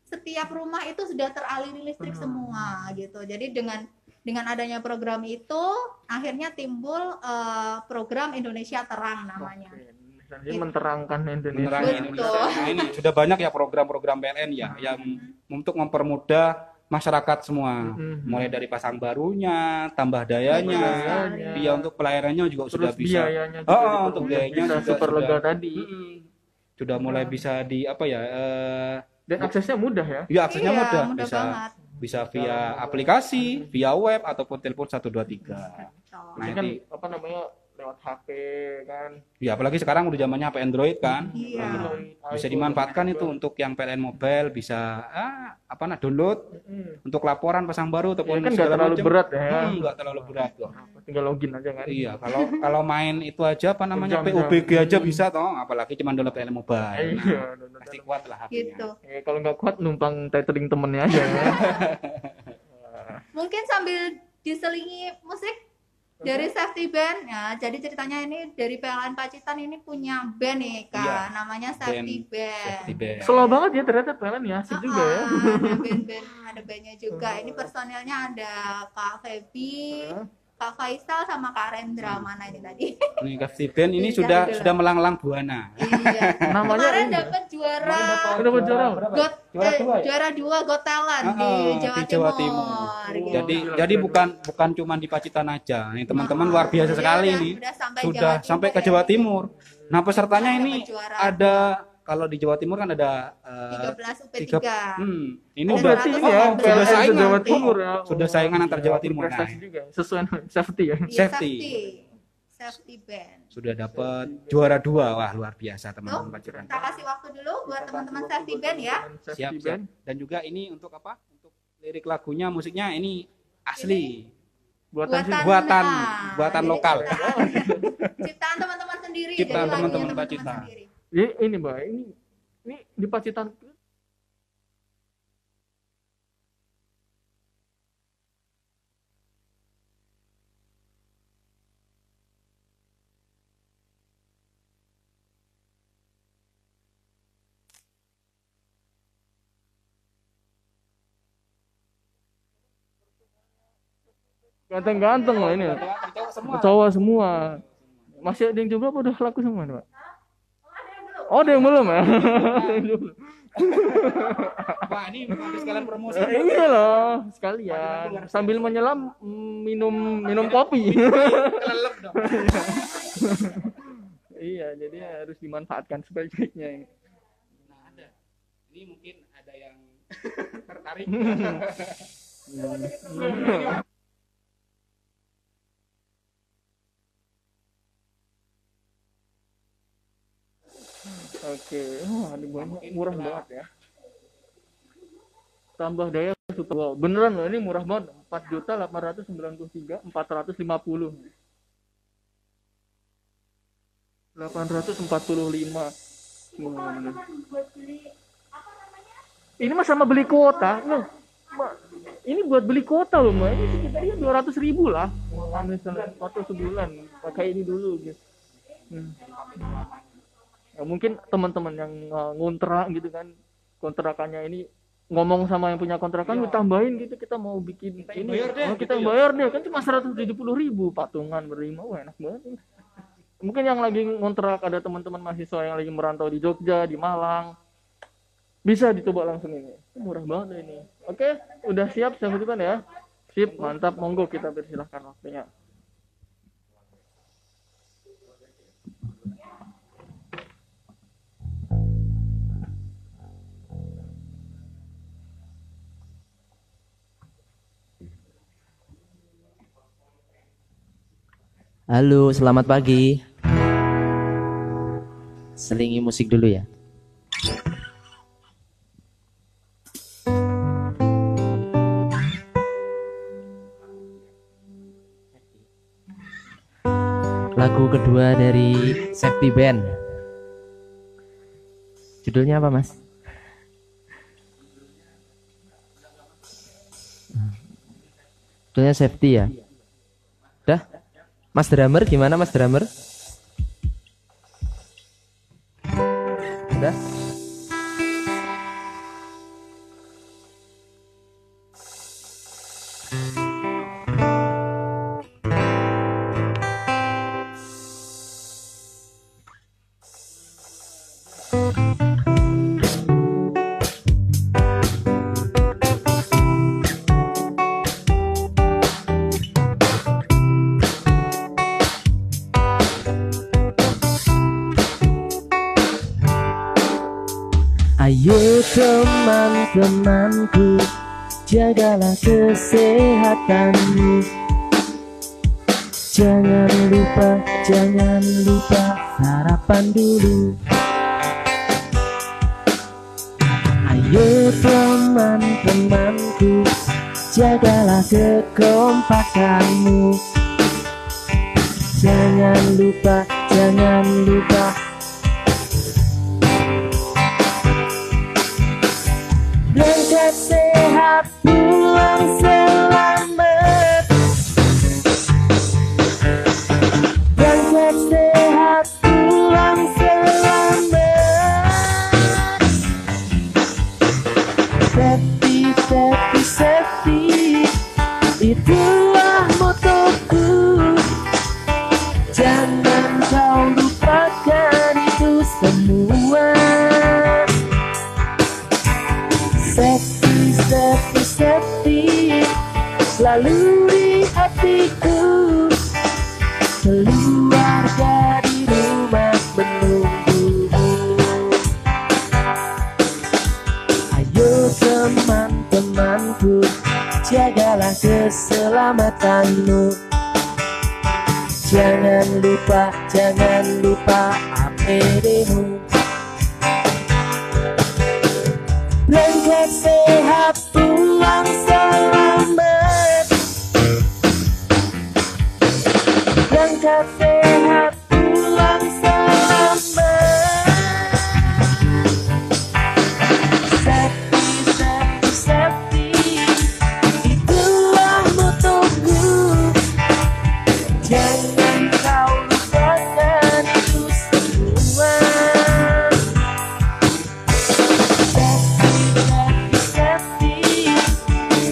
setiap rumah itu sudah teraliri listrik semua gitu. Jadi dengan adanya program itu akhirnya timbul program Indonesia Terang namanya. Jadi menterangkan Indonesia. Menerangi Indonesia. Nah, ini sudah banyak ya program-program PLN ya yang untuk mempermudah masyarakat semua. Mulai dari pasang barunya, tambah dayanya, dia untuk pelayanannya juga sudah bisa. Biayanya juga untuk biayanya bisa juga super lega sudah, tadi. Sudah mulai bisa di apa ya? Dan aksesnya mudah ya. Ya aksesnya mudah banget. bisa via aplikasi, via web ataupun telepon 123. Nah, Ini kan ini apa namanya lewat HP kan. ya apalagi sekarang udah zamannya HP Android kan. Iya. Bisa dimanfaatkan itu untuk yang PLN mobile bisa download untuk laporan pasang baru ataupun kan nggak segala terlalu macam. berat ya. Nggak terlalu berat kok. Tinggal login aja kan. Iya, kalau main itu aja apa namanya Berjam-jam. PUBG aja bisa toh, apalagi cuma download PLN mobile. Iya, Nah, pasti kuat lah HP-nya. Gitu. kalau nggak kuat numpang tethering temennya aja ya. Mungkin sambil diselingi musik dari Safety Band. Ya, jadi ceritanya ini dari PLN Pacitan ini punya band nih, Kak. Iya, Namanya Safety Band. Safety Band. Slow banget ya ternyata PLN ya, asik juga ya. Ada bandnya juga. Ini personelnya ada Kak Feby, Kak Faisal sama Kak Rendra. Mana ini tadi? Ini Safety Band ini Bisa sudah dulu. melanglang buana. Iya. Namanya Kemarin ini. dapat juara Dapat juara. juara 2 Got Talent di Jawa Timur. Gitu. Jadi bukan cuma di Pacitan aja. Nih teman-teman luar biasa sekali nih. Sudah sampai ke Jawa Timur. Nah, pesertanya Dapat ini juara. ada kalau di Jawa Timur kan ada 13 UP3. Ini Ada berarti 200 ya, orang. sudah saingan. Jawa Timur ya. Sudah saingan antar Jawa Timur. Nah, Prestasi juga. Sesuai safety ya. Iya, Safety. Safety Band. sudah dapat juara 2. Wah, luar biasa teman-teman Pacitan. Kita kasih waktu dulu buat teman-teman Safety Band ya. Siap. Dan juga ini untuk apa? Untuk lirik lagunya, musiknya ini asli. Buatan Buatan lokal. Ciptaan teman-teman sendiri. Ciptaan jadi lagunya teman-teman Pacitan. sendiri. Ini Mbak, ini di Pacitan ganteng-ganteng loh ini. Cowok semua. Masih ada yang coba apa udah laku semua, Mbak? Oh, ada yang belum ya? Wah, ini habis sekalian promosi. Iya loh, sekalian sambil menyelam minum kopi. Kelelep dong. Iya, jadi harus dimanfaatkan sebaik-baiknya. Nah, ada. Ini mungkin ada yang tertarik. Oke, ada banyak, murah banget ya. Tambah daya super wow. Beneran loh, ini murah banget. 4.893.450. 845. Ini mah sama beli kuota. Loh, ini buat beli kuota loh, Mbak. Ini sekitarnya 200.000 lah. Misalnya foto sebulan, pakai ini dulu gitu. Ya, mungkin teman-teman yang ngontrak gitu kan, kontrakannya ini ngomong sama yang punya kontrakan, tambahin gitu, kita mau bikin ini, kita bayar deh, kan cuma 170.000 patungan berlima, wah enak banget. Mungkin yang lagi ngontrak, ada teman-teman mahasiswa yang lagi merantau di Jogja, di Malang, bisa dicoba langsung ini, murah banget ini. Oke, udah siap saya butuhkan ya, sip, mantap, monggo kita persilahkan waktunya. Halo, selamat pagi. Selingi musik dulu ya. lagu kedua dari Safety Band. Judulnya apa, Mas? Judulnya Safety ya. Udah? Mas drummer gimana, Mas drummer? Udah? Ayo teman-temanku, jagalah kesehatanmu. Jangan lupa sarapan dulu. Ayo teman-temanku, jagalah kekompakanmu. Jangan lupa berangkat sehat, pulang selamat. Berangkat sehat, pulang selamat. Safety, safety, safety, itulah motoku. Jangan kau lupakan itu semua. Safety, safety, safety, selalu di hatiku. Keluarga di rumah menunggumu. Ayo teman-temanku, jagalah keselamatanmu. Jangan lupa APD-mu. Berangkat sehat, pulang selamat. Berangkat sehat, pulang selamat. Safety, safety, safety, itulah motoku. Jangan kau lupakan itu semua.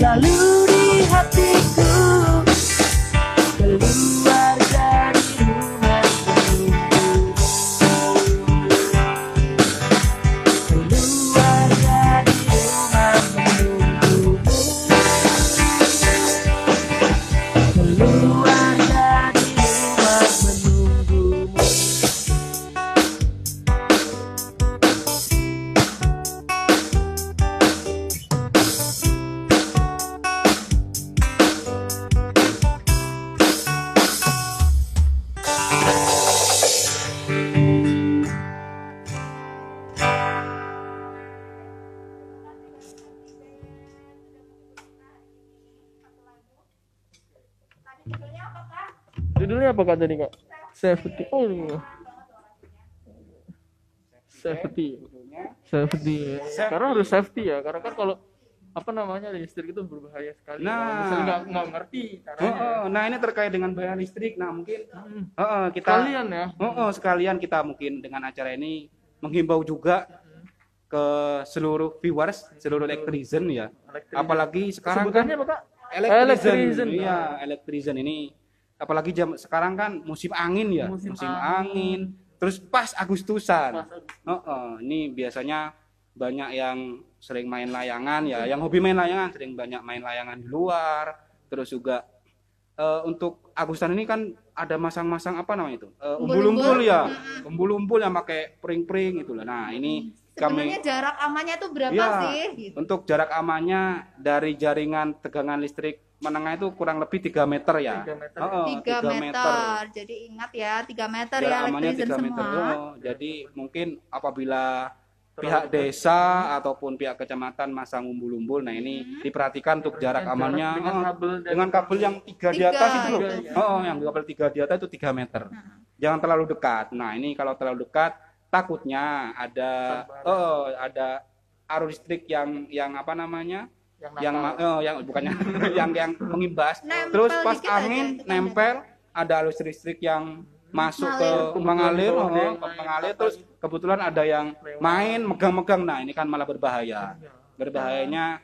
Selalu di hatiku. Keluarga di rumah menunggu. Keluarga di rumah menunggu. Keluarga di rumah menunggu. Judulnya apa Kak tadi Kak? Safety. Oh, iya. Safety. Karena harus safety ya. Karena kan kalau apa namanya listrik itu berbahaya sekali. Nah. Misalnya nggak ngerti caranya. Nah ini terkait dengan bahaya listrik. Nah mungkin kita Sekalian ya. sekalian kita mungkin dengan acara ini menghimbau juga ke seluruh viewers, seluruh elektrizen ya. Apalagi sekarang Sebutannya kan apa Kak? elektrizen. Iya, elektrizen ini apalagi sekarang kan musim angin ya, Musim angin. Terus pas Agustusan. Ini biasanya banyak yang sering main layangan ya, yang hobi main layangan sering banyak main layangan di luar. Terus juga untuk Agustusan ini kan ada masang-masang apa namanya itu? Umbul-umbul ya. Umbul-umbul yang pakai pring-pring gitu lah. Nah, ini Sebenarnya jarak amannya itu berapa ya, sih? Gitu. untuk jarak amannya dari jaringan tegangan listrik menengah itu kurang lebih 3 meter ya. 3 meter. 3 meter. Jadi ingat ya, 3 meter Jarak ya amannya elektrizen 3 meter. semua. Jadi mungkin apabila pihak desa ataupun pihak kecamatan masang umbul-umbul. Nah ini diperhatikan untuk jarak amannya dengan kabel yang 3 di atas itu loh. Yang kabel 3 di atas itu 3 meter. Jangan terlalu dekat. Nah ini kalau terlalu dekat takutnya ada arus listrik yang apa namanya? Yang bukannya yang mengimbas. Terus pas angin nempel ada arus listrik yang masuk ke mengalir terus kebetulan ada yang main megang-megang. Nah ini kan malah berbahayanya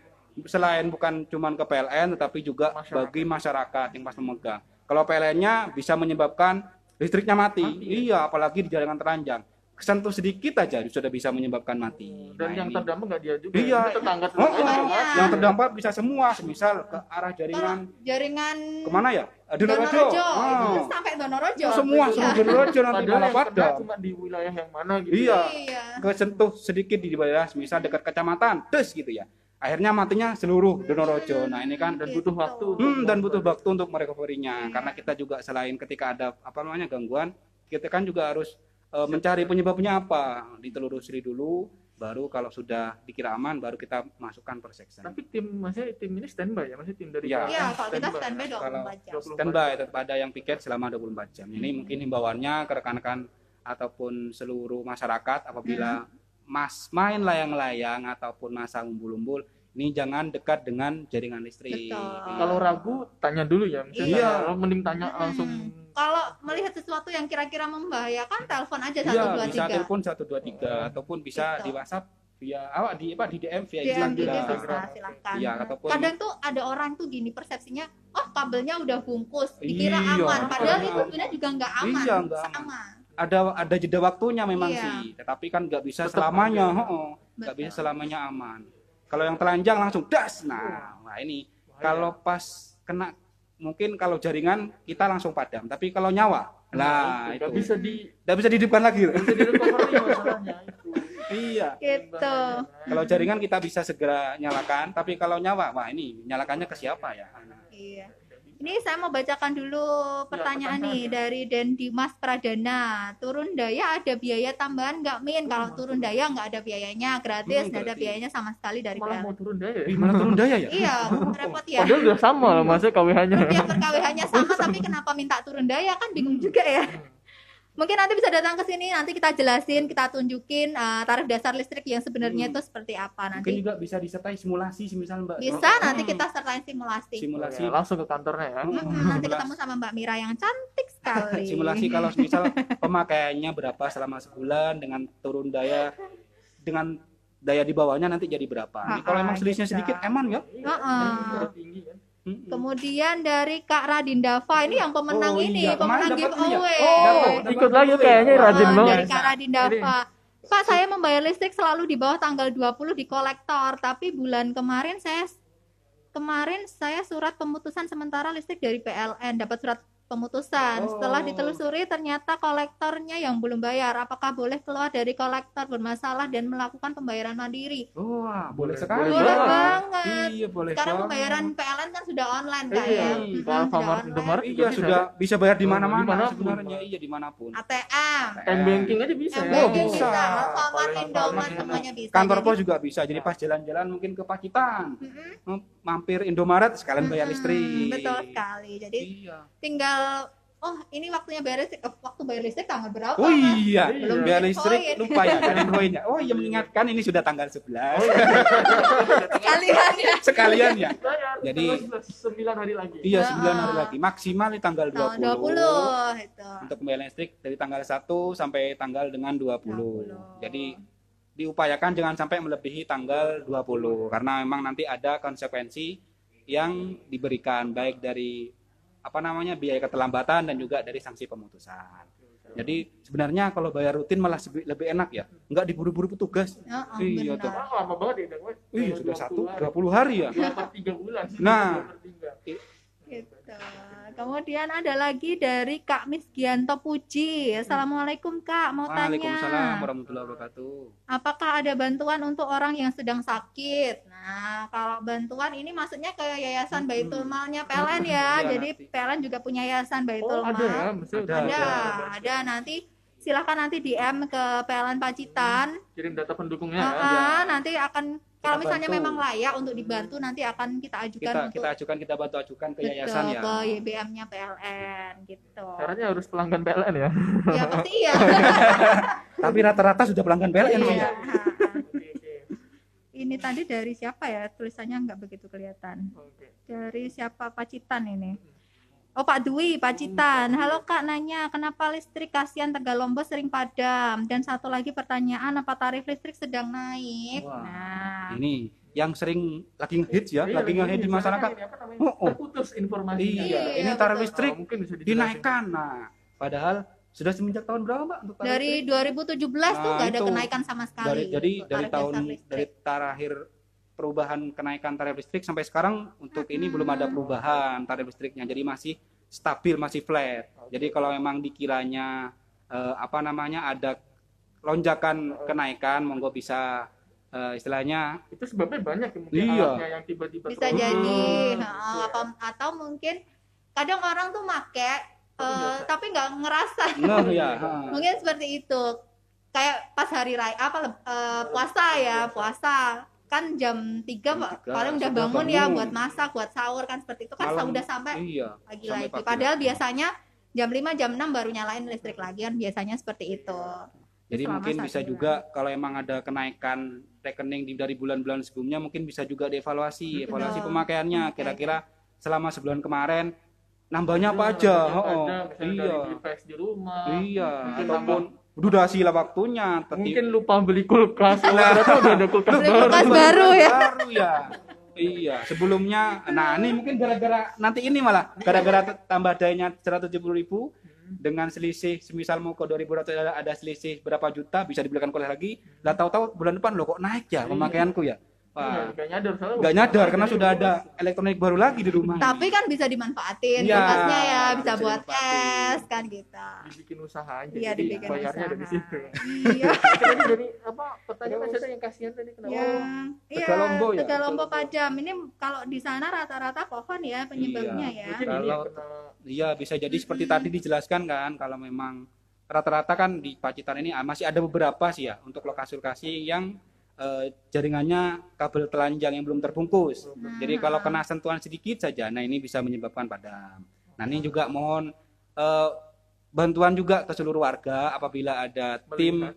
selain bukan cuman ke PLN tetapi juga bagi masyarakat yang pas memegang. Kalau PLN-nya bisa menyebabkan listriknya mati, iya apalagi di jaringan teranjang kesentuh sedikit aja sudah bisa menyebabkan mati. Dan yang terdampak nggak dia juga. Iya. Tetangga yang terdampak bisa semua, semisal ke arah jaringan kemana ya? Donorojo. Itu sampai Donorojo. Semua Donorojo nanti malah padam. Cuma di wilayah yang mana gitu. Iya. Kesentuh sedikit di wilayah, misal dekat kecamatan, gitu ya. Akhirnya matinya seluruh Donorojo. Nah ini kan dan butuh waktu. Dan butuh waktu untuk merecovery-nya. Karena kita juga selain ketika ada gangguan, kita kan juga harus mencari penyebabnya apa, ditelusuri dulu, baru kalau sudah dikira aman, baru kita masukkan per section. Tapi tim ini standby ya, tim dari Iya, kalau kita standby 24 jam. Standby tetap ada yang piket selama 24 jam. Ini mungkin himbauannya ke rekan-rekan ataupun seluruh masyarakat apabila main layang-layang ataupun masang umbul-umbul, ini jangan dekat dengan jaringan listrik. Kalau ragu tanya dulu ya, misalnya mending tanya langsung. Kalau melihat sesuatu yang kira-kira membahayakan, telepon aja 123. Bisa telepon 123 ataupun bisa di WhatsApp via di DM via Instagram. Silakan. Iya, ataupun kadang tuh ada orang tuh gini persepsinya, kabelnya udah bungkus, dikira aman, padahal itu sebenarnya juga nggak aman. Iya, nggak aman. Ada jeda waktunya memang sih, tetapi kan nggak bisa selamanya, nggak bisa selamanya aman. Kalau yang telanjang langsung das. Nah ini kalau pas kena, mungkin kalau jaringan kita langsung padam, tapi kalau nyawa, itu nggak bisa dihidupkan lagi. Iya. Gitu. Kalau jaringan kita bisa segera nyalakan, tapi kalau nyawa, ini nyalakannya ke siapa ya? Iya. Ini saya mau bacakan dulu pertanyaan nih dari Den Dimas Pradana. Turun daya ada biaya tambahan nggak, Min? Kalau turun daya nggak ada biayanya, gratis, nggak ada biayanya sama sekali dari malah PLN. mau turun daya. Malah turun daya ya? Iya, repot ya. Padahal udah sama lah maksudnya KWH-nya. Dia per-KWH-nya sama, tapi kenapa minta turun daya, kan bingung juga ya. Mungkin nanti bisa datang ke sini, nanti kita jelasin, kita tunjukin tarif dasar listrik yang sebenarnya itu seperti apa nanti. Mungkin juga bisa disertai simulasi, misal Mbak. Bisa, nanti kita sertain simulasi. Ya, langsung ke kantornya ya. Nanti ketemu sama Mbak Mira yang cantik sekali. Simulasi kalau misal pemakaiannya berapa selama sebulan dengan turun daya, dengan daya di bawahnya nanti jadi berapa. Ini kalau emang selisihnya sedikit, aman ya? Kemudian dari Kak Radindava, ini yang pemenang pemenang giveaway. Ikut lagi kayaknya rajin banget. Dari Kak Radindava. Pak, saya membayar listrik selalu di bawah tanggal 20 di kolektor, tapi bulan kemarin saya surat pemutusan sementara listrik dari PLN, dapat surat pemutusan. Setelah ditelusuri ternyata kolektornya yang belum bayar. Apakah boleh keluar dari kolektor bermasalah dan melakukan pembayaran mandiri? Boleh sekali. Boleh banget. Iya, boleh. Sekarang pembayaran PLN kan sudah online, Kak ya. Iya, sudah bisa bayar di mana-mana sebenarnya. Iya, dimanapun. ATM, banking aja bisa. Bisa. Alfamart, Indomaret, semuanya bisa. Kantor pos juga bisa. Jadi pas jalan-jalan mungkin ke Pacitan, mampir Indomaret sekalian bayar listrik. Betul sekali. Jadi tinggal ini waktunya bayar listrik. Waktu bayar listrik tanggal berapa? Oh iya, belum bayar listrik lupa ya, poinnya. Oh iya, mengingatkan ini sudah tanggal 11. Sekalian ya. Jadi 9 hari lagi. Iya, 9 hari lagi. Maksimal di tanggal 20. 20 itu. Untuk pembayaran listrik dari tanggal 1 sampai tanggal dengan 20. Jadi diupayakan jangan sampai melebihi tanggal 20 karena memang nanti ada konsekuensi yang diberikan baik dari biaya keterlambatan dan juga dari sanksi pemutusan. Jadi sebenarnya kalau bayar rutin malah lebih enak ya, nggak diburu-buru petugas. Iya tuh. Lama banget ya, iya sudah 20 hari ya. 3 bulan. Nah, gitu. Kemudian ada lagi dari Kak Misgianto Puji. Assalamualaikum Kak, mau tanya. Waalaikumsalam warahmatullahi wabarakatuh. Apakah ada bantuan untuk orang yang sedang sakit? Nah, kalau bantuan ini maksudnya ke Yayasan Baitul Malnya PLN ya. Jadi PLN juga punya Yayasan Baitul Mal. Ada. Ada. Nanti silahkan nanti DM ke PLN Pacitan. Kirim data pendukungnya ya. Nanti akan kalau misalnya bantu. memang layak untuk dibantu, nanti akan kita ajukan Kita bantu ajukan ke betul, yayasan ya. ke YBM-nya PLN gitu. Caranya harus pelanggan PLN ya. Ya pasti iya. Tapi rata-rata sudah pelanggan PLN Iya. ya. Ini tadi dari siapa ya? Tulisannya nggak begitu kelihatan. Dari siapa? Pacitan ini. Oh, Pak Dwi, Pacitan. Halo Kak, nanya kenapa listrik kasihan Tegalombo sering padam? Dan satu lagi pertanyaan, apa tarif listrik sedang naik? Wah. Nah, Ini yang sering lagi ngehits ya, lagi ngehits di masyarakat. Terputus informasinya. Iya, ini Iya, tarif betul. listrik Mungkin bisa dijelasin. dinaikkan. Nah, padahal sudah semenjak tahun berapa, Mbak, untuk tarif dari listrik? 2017 tuh Nah, nggak ada itu. kenaikan sama sekali. Jadi untuk dari tarif tahun dasar listrik. dari terakhir perubahan kenaikan tarif listrik sampai sekarang untuk ini belum ada perubahan tarif listriknya. Jadi masih stabil, masih flat. Jadi kalau memang dikiranya ada lonjakan kenaikan, monggo bisa istilahnya Itu sebabnya banyak ya, mungkin Iya. alatnya yang tiba-tiba Bisa turun. jadi Iya. atau mungkin kadang orang tuh make tapi nggak ngerasa. ngeh ya. Mungkin seperti itu. Kayak pas hari raya puasa kan jam 3 paling udah sudah bangun ya bangun. buat masak, buat sahur kan seperti itu kan Malam, udah sampai iya, lagi. sampai pagi. Padahal biasanya jam 5 jam 6 baru nyalain listrik lagi kan biasanya seperti itu. Jadi Selama mungkin saat bisa ini. juga kalau emang ada kenaikan rekening dari bulan-bulan sebelumnya mungkin bisa juga dievaluasi, evaluasi Betul. pemakaiannya. Oke. Kira-kira selama sebulan kemarin nambahnya apa aja? Misalnya dari Iya. beli PS di rumah. Iya, Mungkin ataupun durasi lah waktunya. Mungkin lupa beli kulkas. Ternyata udah ada kulkas Beli baru. kulkas baru ya. Baru ya. Iya, sebelumnya. Nah, ini mungkin gara-gara nanti ini malah gara-gara tambah dayanya 170.000 dengan selisih semisal mau ke 2000 ada selisih berapa juta bisa dibelikan kulkas lagi. Lah tahu-tahu bulan depan lo kok naik ya pemakaianku ya. Iya, Wah, nggak nyadar soalnya. nggak nyadar karena sudah ada elektronik baru lagi di rumah. Tapi kan bisa dimanfaatin Iya, kulkasnya ya, bisa bisa buat dimanfaatin. es kan gitu. Dibikin usaha aja. Iya, jadi dibikin bayarnya usaha. dari situ. Iya. Jadi apa pertanyaan masih ada yang kasihan tadi kenapa? Iya, Tegalombo ya? Tegalombo padam. Ini kalau di sana rata-rata pohon ya penyebabnya ya. Mungkin ini Kalau- kena Iya, bisa jadi seperti tadi dijelaskan kan kalau memang rata-rata kan di Pacitan ini masih ada beberapa sih ya untuk lokasi-lokasi yang jaringannya kabel telanjang yang belum terbungkus. Jadi kalau kena sentuhan sedikit saja, nah ini bisa menyebabkan padam. Nah ini juga mohon bantuan juga ke seluruh warga apabila ada tim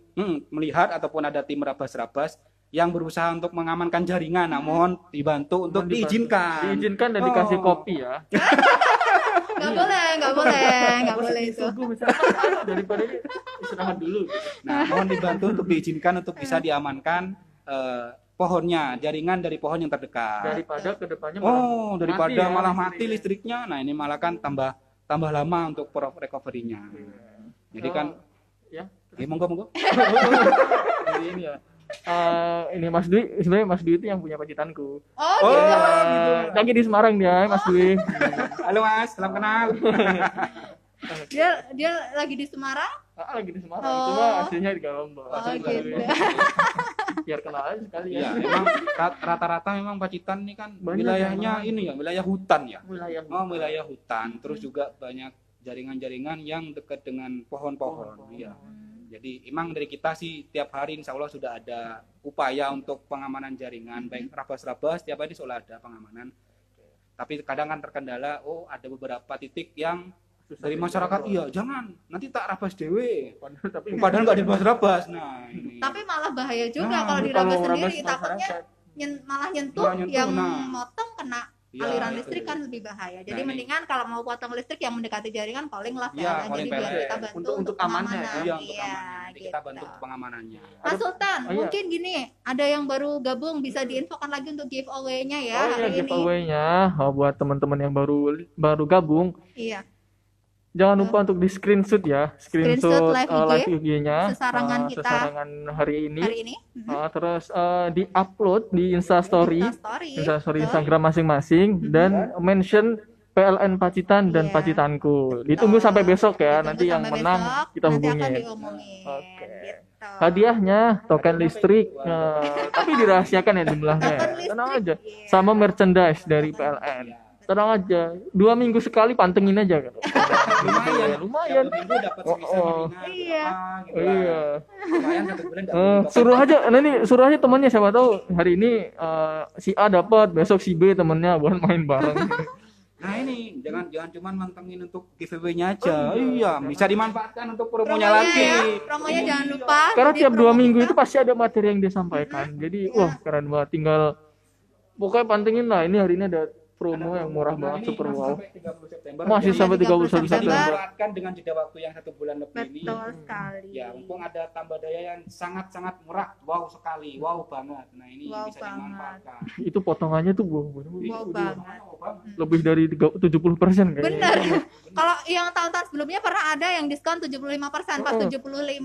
melihat ataupun ada tim rabas-rabas yang berusaha untuk mengamankan jaringan. Nah mohon dibantu untuk diizinkan. diizinkan dan dikasih kopi ya. Nggak boleh itu. Sungguh misalnya daripada ini istirahat dulu. Nah mohon dibantu untuk diizinkan untuk bisa diamankan pohonnya, jaringan dari pohon yang terdekat. Daripada kedepannya Daripada ya malah mati listriknya. listriknya. Nah, ini malah kan tambah lama untuk recovery-nya. Jadi kan Ya. monggo. Jadi ini ya. Ini Mas Dwi, sebenarnya Mas Dwi itu yang punya pacitanku. Oh, gitu. gitu. Lagi di Semarang dia, Mas Dwi. Halo Mas, salam kenal. Dia lagi di Semarang. Lagi di Semarang, Oh. cuma aslinya di Galombo. Oh, gitu. Biar kenal aja sekali Iya, ya. memang rata-rata memang Pacitan ini kan Banyak wilayahnya yang ini ya, wilayah hutan ya. Wilayah Wilayah hutan. Terus juga banyak jaringan-jaringan yang dekat dengan pohon-pohon. Iya. Jadi emang dari kita sih tiap hari insya Allah sudah ada upaya untuk pengamanan jaringan, baik rabas-rabas tiap hari seolah ada pengamanan. Tapi kadang kan terkendala, ada beberapa titik yang dari masyarakat iya jangan nanti tak rabas dewe. tapi Padahal nggak dirabas-rabas. Nah ini. Tapi malah bahaya juga Nah, kalau kalau dirabas ngerabas sendiri, takutnya masyarakat. malah nyentuh, Malah nyentuh, yang nah. motong kena Iya, aliran itu. listrik kan lebih bahaya. Jadi Nah, ini. mendingan kalau mau potong listrik yang mendekati jaringan calling lah Iya, PLN. calling Jadi biar PLN. kita bantu Untuk amannya ya. pengamanan. Iya untuk Iya, amannya. Jadi kita bantu gitu. pengamanannya. Mas Sultan, Oh, iya. mungkin gini, ada yang baru gabung bisa diinfokan lagi untuk giveaway-nya ya Oh iya, hari ini. giveaway-nya buat teman-teman yang baru gabung, Iya, jangan lupa untuk di screenshot ya, Screenshot live IG, live IG-nya, sesarangan kita sesarangan hari ini. hari ini. Terus di-upload di Instastory, Betul. Instagram masing-masing dan mention PLN Pacitan dan Iya. Pacitanku. Ditunggu sampai besok ya, Ditunggu nanti yang sampai menang besok, kita nanti hubungin. akan diumumin. Oke. Gitu. Hadiahnya token listrik, tapi dirahasiakan ya jumlahnya. Token Ya. listrik, Tenang aja. iya. Sama merchandise dari PLN. Tenang aja. 2 minggu sekali pantengin aja kan. lumayan Lumayan. Tiap minggu dapat Oh, semisal oh. webinar Iya. gitu lah. Iya. Lumayan 1 bulan dapat Suruh aja, suruh aja temannya, siapa tahu hari ini si A dapat, besok si B temennya buat main bareng. Nah ini jangan cuman mantengin untuk giveaway-nya aja. Iya, bisa dimanfaatkan untuk promonya lagi. ya, promonya jangan lupa. Karena Jadi tiap 2 promo minggu kita- itu pasti ada materi yang dia sampaikan. Jadi wah keren banget. Tinggal pokoknya pantengin lah. Ini hari ini ada promo yang murah Nah, banget, ini super masih wow. sampai 30 September. Masih Jadi sampai 31 September. bisa September. dimanfaatkan dengan jeda waktu yang 1 bulan lebih ini. Betul sekali. Ya, mumpung ada tambah daya yang sangat-sangat murah, wow sekali, wow banget. Nah, ini Wow bisa banget. dimanfaatkan. Itu potongannya tuh wow, Wow Itu banget. wow banget. lebih dari 70% kayaknya. Bener. Kalau yang tahun-tahun sebelumnya pernah ada yang diskon 75% pas 75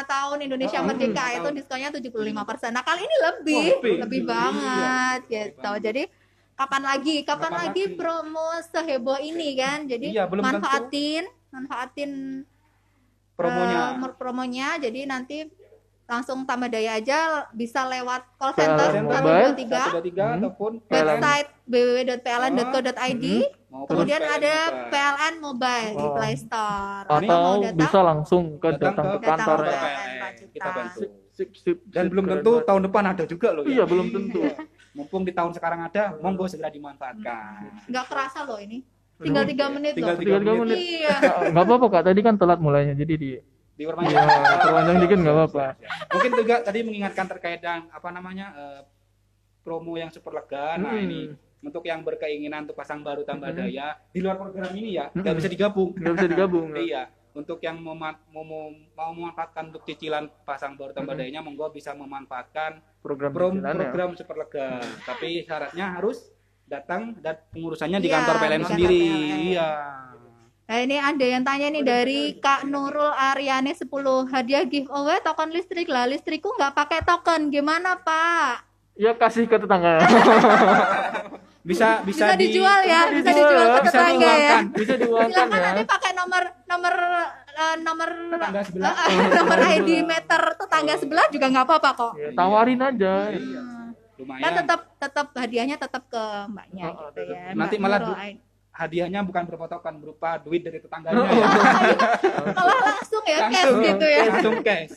tahun Indonesia Merdeka itu diskonnya 75%. Nah, kali ini lebih Lebih. banget gitu. Banget. Jadi kapan lagi Kapan lagi? promo seheboh ini kan? Jadi Iya, belum tentu. manfaatin Promonya. promonya. Jadi nanti langsung tambah daya aja bisa lewat call PLN center Mobile. 123 123 ataupun website www.pln.co.id. maupun Kemudian PLN ada Mobile. PLN Mobile di Oh. Play Store. Atau mau datang, bisa langsung Datang datang ke ke kantor datang ya. ke- PLN, kita Pacitan. bantu. Sip, Dan sip, belum keren tentu banget. tahun depan ada juga loh. Iya, ya. belum tentu. Mumpung di tahun sekarang ada, monggo segera dimanfaatkan. nggak kerasa loh ini. Tinggal 3 menit Tinggal loh. 3 menit. Iya. Nggak apa-apa Kak, tadi kan telat mulainya. Jadi Diperpanjang. perpanjang dikit nggak apa-apa. Mungkin juga tadi mengingatkan terkait dengan apa namanya promo yang super lega. Nah, ini untuk yang berkeinginan untuk pasang baru tambah daya di luar program ini ya, nggak bisa digabung. Nggak bisa digabung. Iya, untuk yang mau memanfaatkan untuk cicilan pasang baru tambah dayanya, monggo bisa memanfaatkan Cicilannya. program super lega. Tapi syaratnya harus datang dan pengurusannya di Iya, kantor PLN di kantor sendiri. PLN. Iya. Nah, ini ada yang tanya nih dari Kak Nurul Aryani 10 hadiah giveaway token listrik lah. Listrikku nggak pakai token. Gimana, Pak? Ya kasih ke tetangga. Bisa Bisa dijual ya, bisa dijual ke Bisa tetangga ya. diuangkan. Bisa diuangkan Silakan ya. nanti pakai nomor Tetangga sebelah. nomor ID meter tetangga sebelah juga nggak apa-apa kok. Ya, tawarin aja. Lumayan. Kan tetap hadiahnya tetap ke mbaknya Oh, gitu ya. Nanti Mbak malah Nurul Ain. hadiahnya bukan berupa token, berupa duit dari tetangganya ya. malah langsung ya cash Langsung, gitu ya langsung cash.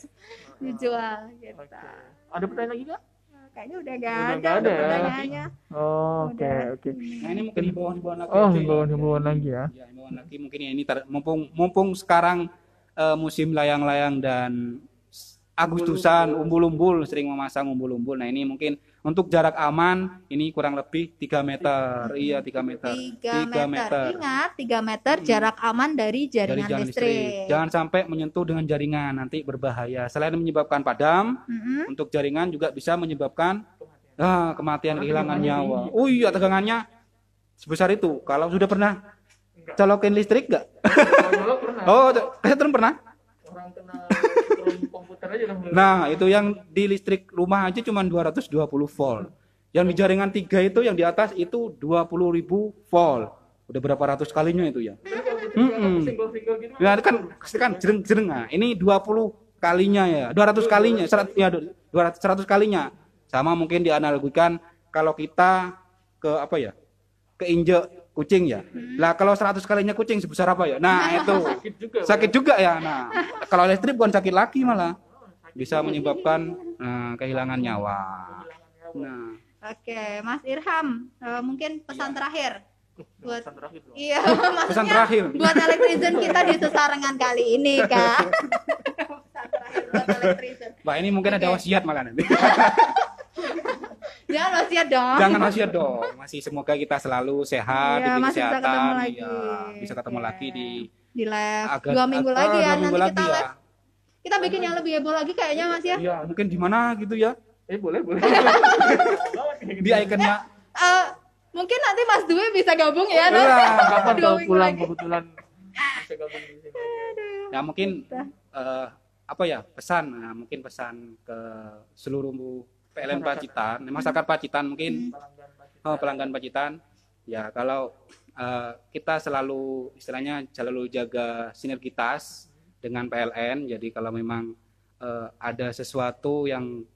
dijual gitu. Oke. Ada pertanyaan lagi Kak? Kayaknya udah Udah gak nggak ada ada ya. pertanyaannya. Oh, oke, oke. Nah, ini mungkin himbauan-himbauan lagi. Oh, aja ya. himbauan-himbauan lagi ya. Ya, himbauan lagi mungkin ya ini mumpung sekarang musim layang-layang dan Agustusan umbul-umbul sering memasang umbul-umbul. Nah, ini mungkin untuk jarak aman ini kurang lebih 3 meter. Iya, 3 meter. 3 meter. Ingat 3 meter jarak aman dari Dari jaringan jalan listrik. Jangan sampai menyentuh dengan jaringan, nanti berbahaya. Selain menyebabkan padam, Mm-mm. untuk jaringan juga bisa menyebabkan kematian, kehilangan nyawa. Oh iya, tegangannya sebesar itu. Kalau sudah pernah colokin listrik enggak? Oh, kesetrum pernah? Orang kena setrum komputer aja udah mulai. Nah, itu yang di listrik rumah aja cuma 220 volt. Yang di jaringan 3 itu yang di atas itu 20.000 volt. Udah berapa ratus kalinya itu ya? Single-single gitu. Ya kan jereng-jereng. Nah, ini 20 kalinya ya. 200 kalinya, 100 ya 200 100 kalinya. Sama mungkin dianalogikan kalau kita ke apa ya? Keinjek kucing ya. Lah kalau 100 kalinya kucing sebesar apa ya? Nah, itu sakit juga ya. Nah, kalau listrik bukan sakit lagi malah bisa menyebabkan kehilangan nyawa. Nah, Oke, Mas Irham, mungkin pesan terakhir buat Pesan terakhir dong. iya pesan maksudnya terakhir. buat elektrician kita di sesarengan kali ini kak. Pesan terakhir buat elektrician. Wah, ini mungkin ada Oke. wasiat malah nanti. Jangan wasiat dong. Jangan wasiat dong. Masih semoga kita selalu sehat, Iya, diberi masih bisa kesehatan. ketemu lagi. Iya, bisa ketemu Oke. lagi Di live agak 2 minggu lagi ya 2 minggu nanti lagi kita ya. live. Kita bikin yang lebih heboh lagi kayaknya Mas ya. Iya, mungkin di mana gitu ya. Boleh. Di ikonnya Mungkin nanti Mas Dwi bisa gabung ya. Iya, Kapan 2 kalau minggu pulang lagi. kebetulan bisa gabung di sini. ya mungkin apa ya pesan, mungkin pesan ke seluruh PLN Pacitan, masyarakat Pacitan mungkin pelanggan Pacitan. Ya kalau kita selalu istilahnya selalu jaga sinergitas dengan PLN. Jadi kalau memang ada sesuatu yang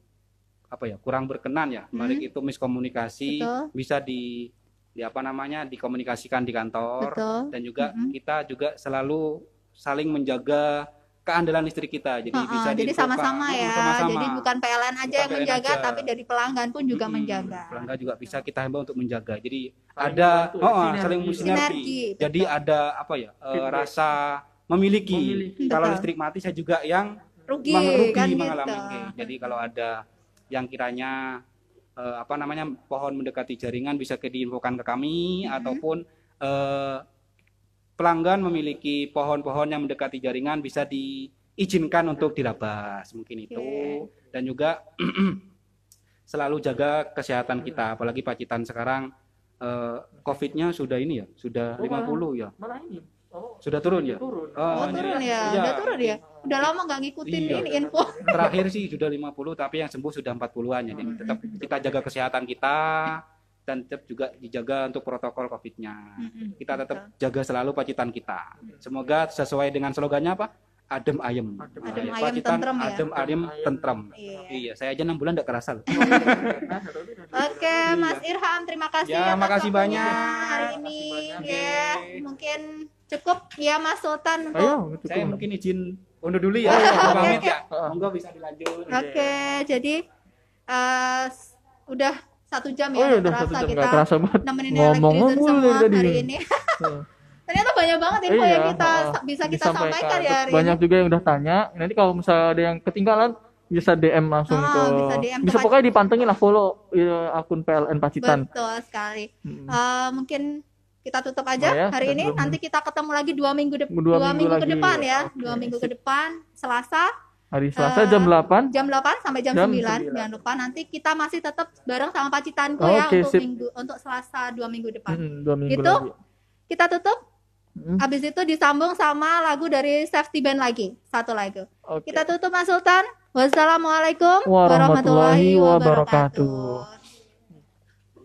apa ya kurang berkenan ya, baik itu miskomunikasi Betul. bisa di dikomunikasikan di kantor. Betul. Dan juga kita juga selalu saling menjaga keandalan listrik kita. Jadi bisa Jadi diinfokan. sama-sama ya. Sama-sama. Jadi bukan PLN aja Bukan yang PLN menjaga, aja. tapi dari pelanggan pun juga menjaga. Pelanggan juga bisa kita himbau untuk menjaga. Jadi Saling ada membantu ya, sinergi. saling Sinergi, sinergi. Jadi betul. ada rasa memiliki. Kalau Betul. listrik mati saya juga yang Rugi merugi kan mengalami. gitu. Jadi kalau ada yang kiranya pohon mendekati jaringan bisa diinfokan ke kami, ataupun pelanggan memiliki pohon-pohon yang mendekati jaringan bisa diizinkan untuk dirabas, mungkin itu. Dan juga selalu jaga kesehatan kita, apalagi Pacitan sekarang COVID-nya sudah ini ya, sudah 50 ya. Malah ini. Sudah turun ya? Turun. Turun ya, Iya. udah turun ya. Udah lama nggak ngikutin Iya. ini info. Terakhir sih sudah 50, tapi yang sembuh sudah 40-an. Jadi tetap kita jaga kesehatan kita, dan tetap juga dijaga untuk protokol COVID-nya. Kita tetap jaga selalu Pacitan kita. Semoga sesuai dengan slogannya apa? Adem ayem. Adem ayem Pacitan tentrem ya. adem ayem tentrem. Iya. Iya, saya aja 6 bulan enggak kerasa loh. Oke, Mas Irham, terima kasih Ya, atas makasih waktunya banyak. hari ini. Oke. Ya, mungkin cukup ya Mas Sultan untuk Ayo, Saya cukup. mungkin izin undur dulu ya. Pamit ya. Monggo bisa dilanjut. Oke, jadi udah 1 jam Oh ya iya, udah terasa 1 jam kita nggak kerasa banget. nemenin Ngomong Electrician mulu semua dari tadi. hari ini. Ternyata banyak banget info yang kita bisa kita sampaikan ya hari Banyak ini. juga yang udah tanya. Nanti kalau misalnya ada yang ketinggalan bisa DM langsung ke bisa DM ke bisa pokoknya dipantengin lah, follow akun PLN Pacitan. Betul sekali. Hmm. Mungkin kita tutup aja Oh ya, hari kita ini. tutup. Nanti kita ketemu lagi 2 minggu Dua minggu ke lagi. depan ya. Oke. 2 minggu ke depan, Selasa Hari Selasa jam 8. jam 8 sampai jam Jam 9. 9. Jangan lupa nanti kita masih tetap bareng sama Pacitanku ya Oke, untuk sip. untuk Selasa 2 minggu depan. 2 minggu Gitu? lagi. Kita tutup. Hmm. Habis itu disambung sama lagu dari Safety Band lagi, satu lagu. Oke. Kita tutup Mas Sultan. Wassalamualaikum Warahmatullahi wabarakatuh.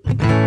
wabarakatuh.